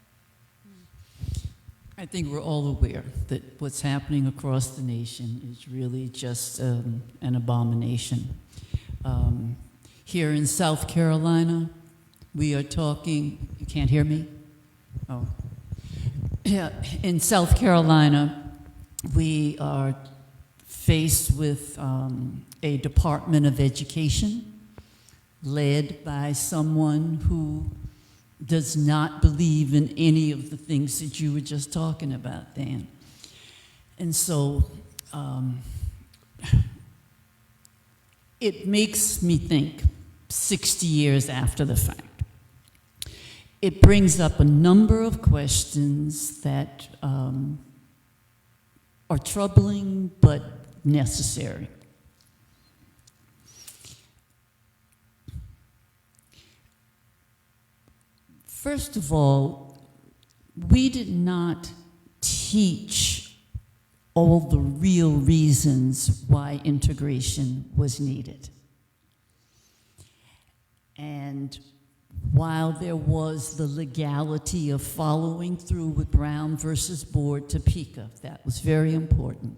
I think we're all aware that what's happening across the nation is really just an abomination. Here in South Carolina, we are talking, you can't hear me? Oh. Yeah, in South Carolina, we are faced with a Department of Education led by someone who does not believe in any of the things that you were just talking about, Dan. And so it makes me think 60 years after the fact. It brings up a number of questions that are troubling but necessary. First of all, we did not teach all the real reasons why integration was needed. And while there was the legality of following through with Brown versus Board Topeka, that was very important,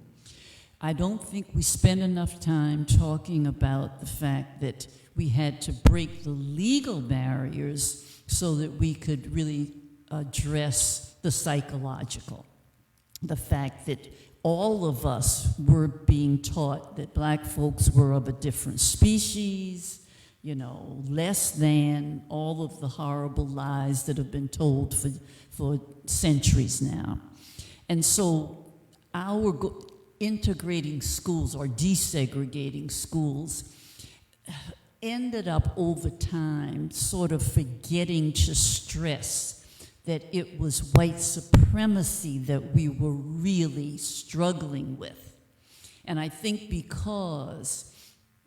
I don't think we spent enough time talking about the fact that we had to break the legal barriers so that we could really address the psychological. The fact that all of us were being taught that black folks were of a different species, you know, less than, all of the horrible lies that have been told for centuries now. And so our integrating schools or desegregating schools ended up over time sort of forgetting to stress that it was white supremacy that we were really struggling with. And I think because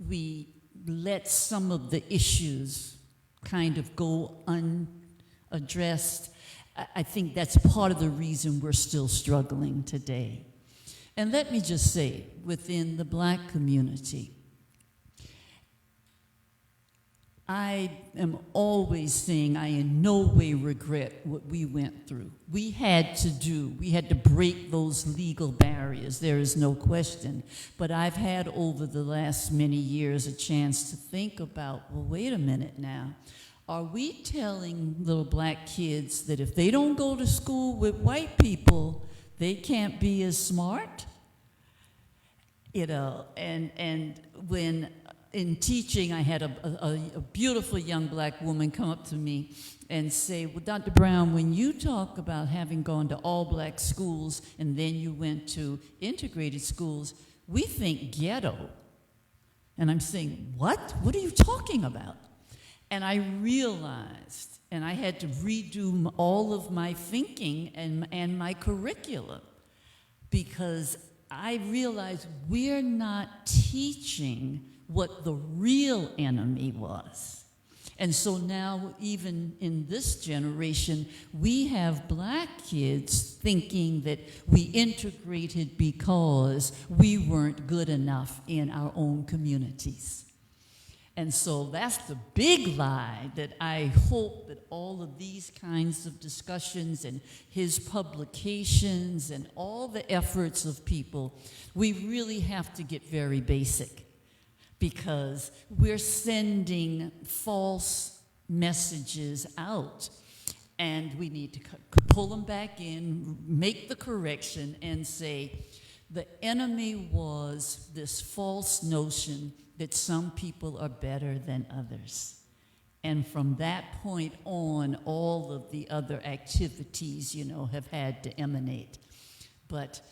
we let some of the issues kind of go unaddressed, I think that's part of the reason we're still struggling today. And let me just say, within the black community, I am always saying I in no way regret what we went through. We had to break those legal barriers, there is no question. But I've had over the last many years a chance to think about, well, wait a minute now. Are we telling little black kids that if they don't go to school with white people, they can't be as smart? You know, and when in teaching, I had a beautiful young black woman come up to me and say, well, Dr. Brown, when you talk about having gone to all black schools and then you went to integrated schools, we think ghetto. And I'm saying, what? What are you talking about? And I realized, and I had to redo all of my thinking and my curriculum, because I realized we're not teaching what the real enemy was. And so now, even in this generation, we have black kids thinking that we integrated because we weren't good enough in our own communities. And so that's the big lie that I hope that all of these kinds of discussions and his publications and all the efforts of people, we really have to get very basic, because we're sending false messages out, and we need to pull them back in, make the correction, and say the enemy was this false notion that some people are better than others. And from that point on, all of the other activities, have had to emanate. But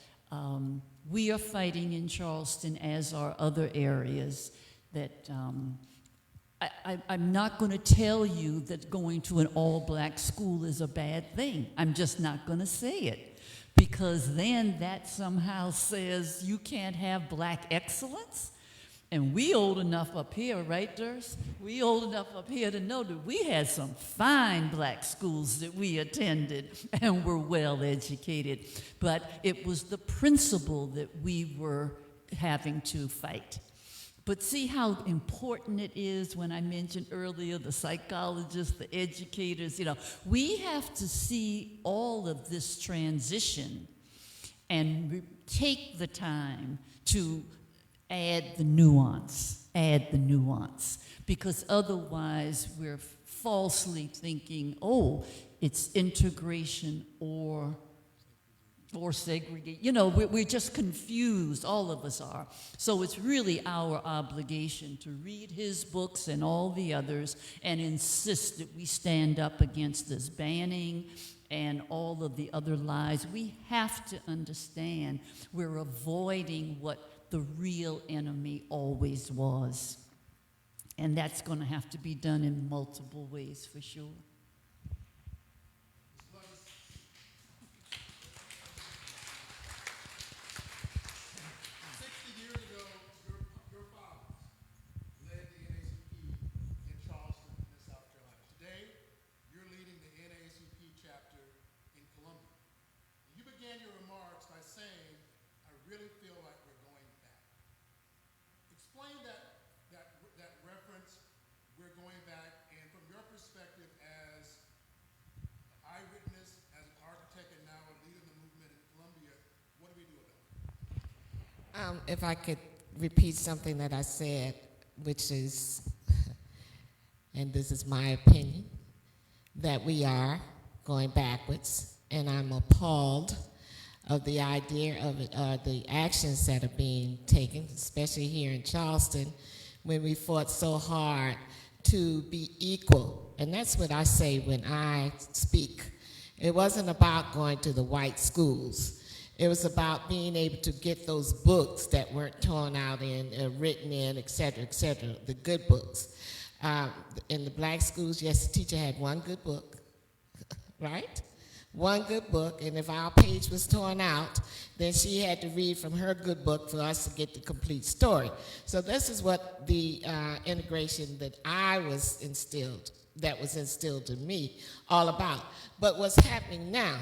we are fighting in Charleston, as are other areas, that I'm not going to tell you that going to an all-black school is a bad thing. I'm just not going to say it, because then that somehow says you can't have black excellence. And we old enough up here, right, Durst? We old enough up here to know that we had some fine black schools that we attended and were well educated. But it was the principle that we were having to fight. But see how important it is when I mentioned earlier the psychologists, the educators, we have to see all of this transition and take the time to add the nuance, because otherwise we're falsely thinking, oh, it's integration or segregate. We're just confused, all of us are. So it's really our obligation to read his books and all the others and insist that we stand up against this banning and all of the other lies. We have to understand we're avoiding what the real enemy always was. And that's going to have to be done in multiple ways, for sure. 60 years ago, your fathers led the NAACP in Charleston and South Carolina. Today, you're leading the NAACP chapter in Columbia. You began your remarks by saying, I really feel like we're going back. Explain that reference, we're going back, and from your perspective as an eyewitness, as an architect, and now a leader in the movement in Columbia, what do we do about it? If I could repeat something that I said, which is, and this is my opinion, that we are going backwards, and I'm appalled of the idea of it, the actions that are being taken, especially here in Charleston, when we fought so hard to be equal. And that's what I say when I speak. It wasn't about going to the white schools. It was about being able to get those books that weren't torn out and written in, et cetera, the good books. In the black schools, yes, the teacher had one good book, right? One good book, and if our page was torn out, then she had to read from her good book for us to get the complete story. So this is what the integration that was instilled in me, all about. But what's happening now,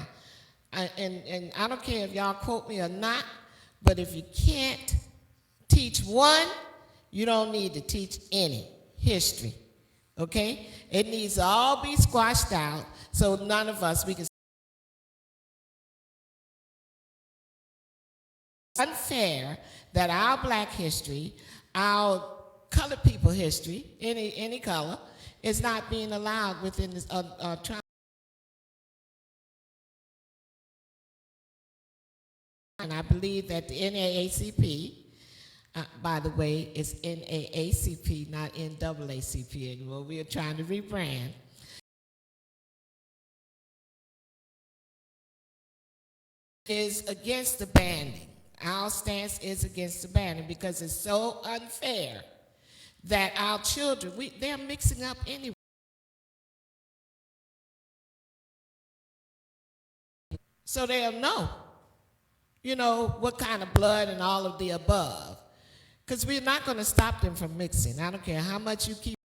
and I don't care if y'all quote me or not, but if you can't teach one, you don't need to teach any history, okay? It needs to all be squashed out so none of us, we can. Unfair that our black history, our colored people history, any color, is not being allowed within this trial. And I believe that the NAACP, by the way, is NAACP, not NAACP anymore. We are trying to rebrand. Is against the banning. Our stance is against the banning because it's so unfair that our children, they're mixing up anyway. So they'll know you know, what kind of blood and all of the above. Because we're not going to stop them from mixing. I don't care how much you keep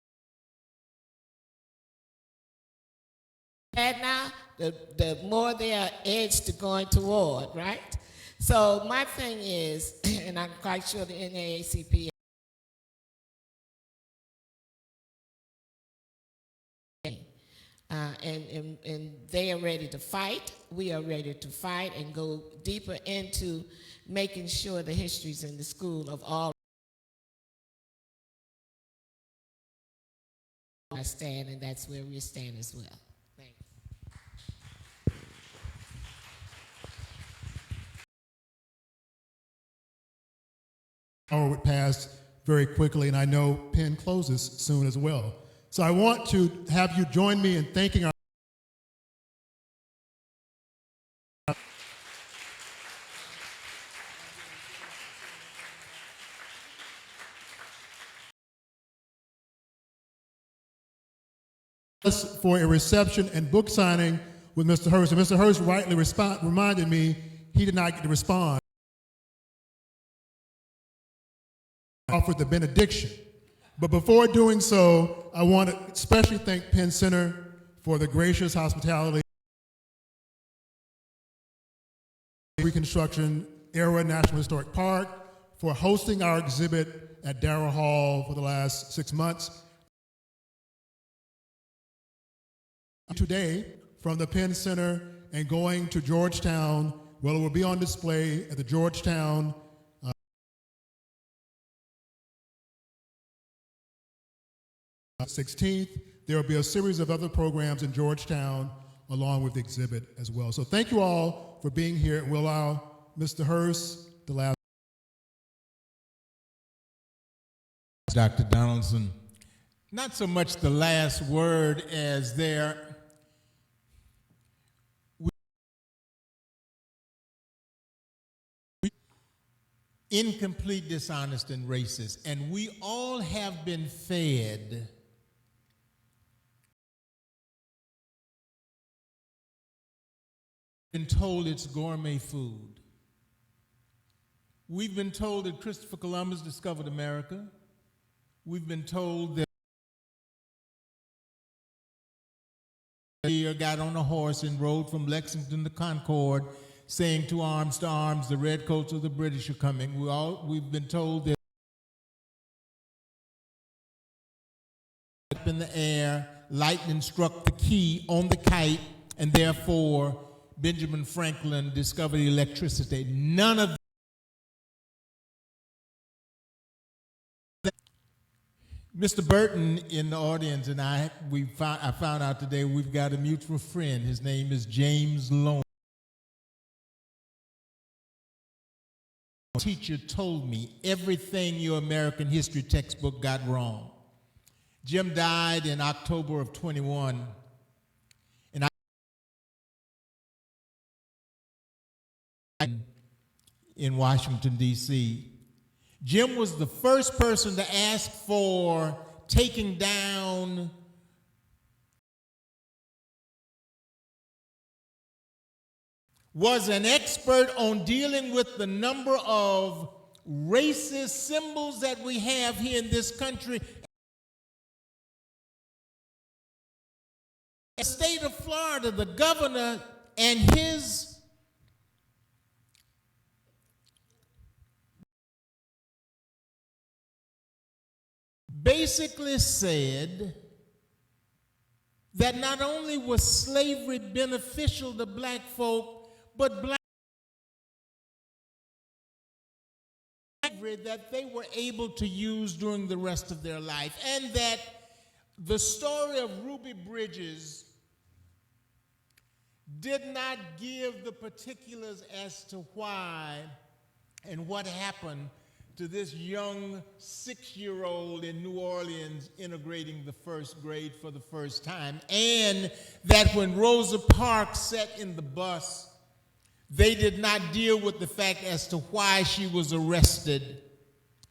that now, the more they are edged to going toward, right? So my thing is, and I'm quite sure the NAACP and they are ready to fight. We are ready to fight and go deeper into making sure the history's in the school of all. I stand, and that's where we stand as well. Thanks. Hour would pass very quickly, and I know Penn closes soon as well. So I want to have you join me in thanking our for a reception and book signing with Mr. Hurst. And Mr. Hurst rightly reminded me he did not get to respond. Offered the benediction. But before doing so, I want to especially thank Penn Center for the gracious hospitality. Reconstruction Era National Historic Park for hosting our exhibit at Darrah Hall for the last 6 months. Today, from the Penn Center and going to Georgetown, well, it will be on display at the Georgetown 16th. There will be a series of other programs in Georgetown along with the exhibit as well. So thank you all for being here, and we'll allow Mr. Hurst the last. Dr. Donaldson, not so much the last word as there incomplete, dishonest, and racist, and we all have been fed been told it's gourmet food. We've been told that Christopher Columbus discovered America. We've been told that he got on a horse and rode from Lexington to Concord, saying to arms, the redcoats of the British are coming. We've been told that up in the air, lightning struck the key on the kite, and therefore Benjamin Franklin discovered electricity. None of that. Mr. Burton in the audience and I found out today we've got a mutual friend. His name is James Lone. Teacher told me everything your American history textbook got wrong. Jim died in October of 21, and in Washington, D.C. Jim was the first person to ask for taking down was an expert on dealing with the number of racist symbols that we have here in this country. The state of Florida, the governor and his basically said that not only was slavery beneficial to black folk, but black that they were able to use during the rest of their life, and that the story of Ruby Bridges did not give the particulars as to why and what happened to this young 6-year-old in New Orleans integrating the first grade for the first time, and that when Rosa Parks sat in the bus, they did not deal with the fact as to why she was arrested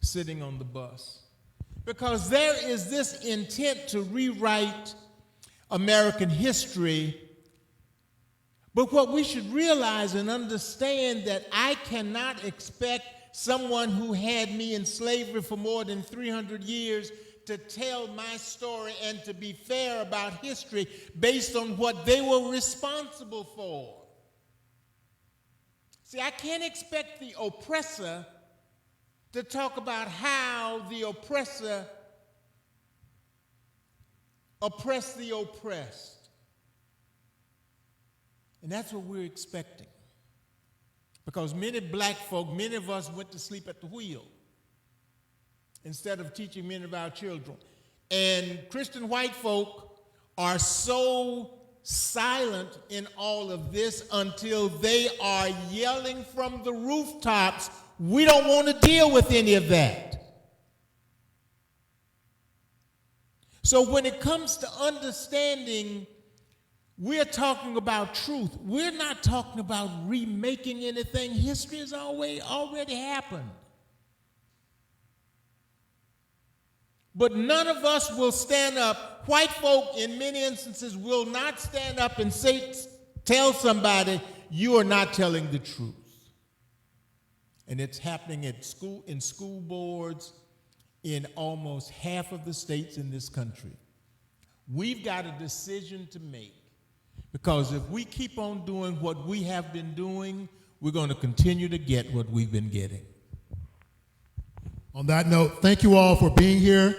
sitting on the bus. Because there is this intent to rewrite American history, But what we should realize and understand that I cannot expect someone who had me in slavery for more than 300 years to tell my story and to be fair about history based on what they were responsible for. See, I can't expect the oppressor to talk about how the oppressor oppressed the oppressed. And that's what we're expecting. Because many black folk, many of us went to sleep at the wheel instead of teaching many of our children. And Christian white folk are so silent in all of this until they are yelling from the rooftops, we don't want to deal with any of that. So when it comes to understanding, we're talking about truth. We're not talking about remaking anything. History has already happened. But none of us will stand up. White folk, in many instances, will not stand up and tell somebody, you are not telling the truth. And it's happening in school boards in almost half of the states in this country. We've got a decision to make. Because if we keep on doing what we have been doing, we're going to continue to get what we've been getting. On that note, thank you all for being here.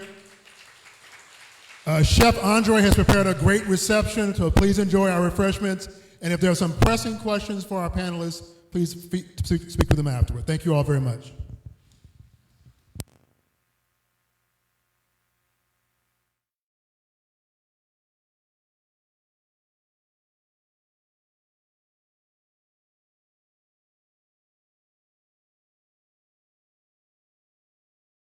Chef Andre has prepared a great reception, so please enjoy our refreshments. And if there are some pressing questions for our panelists, please speak with them afterward. Thank you all very much.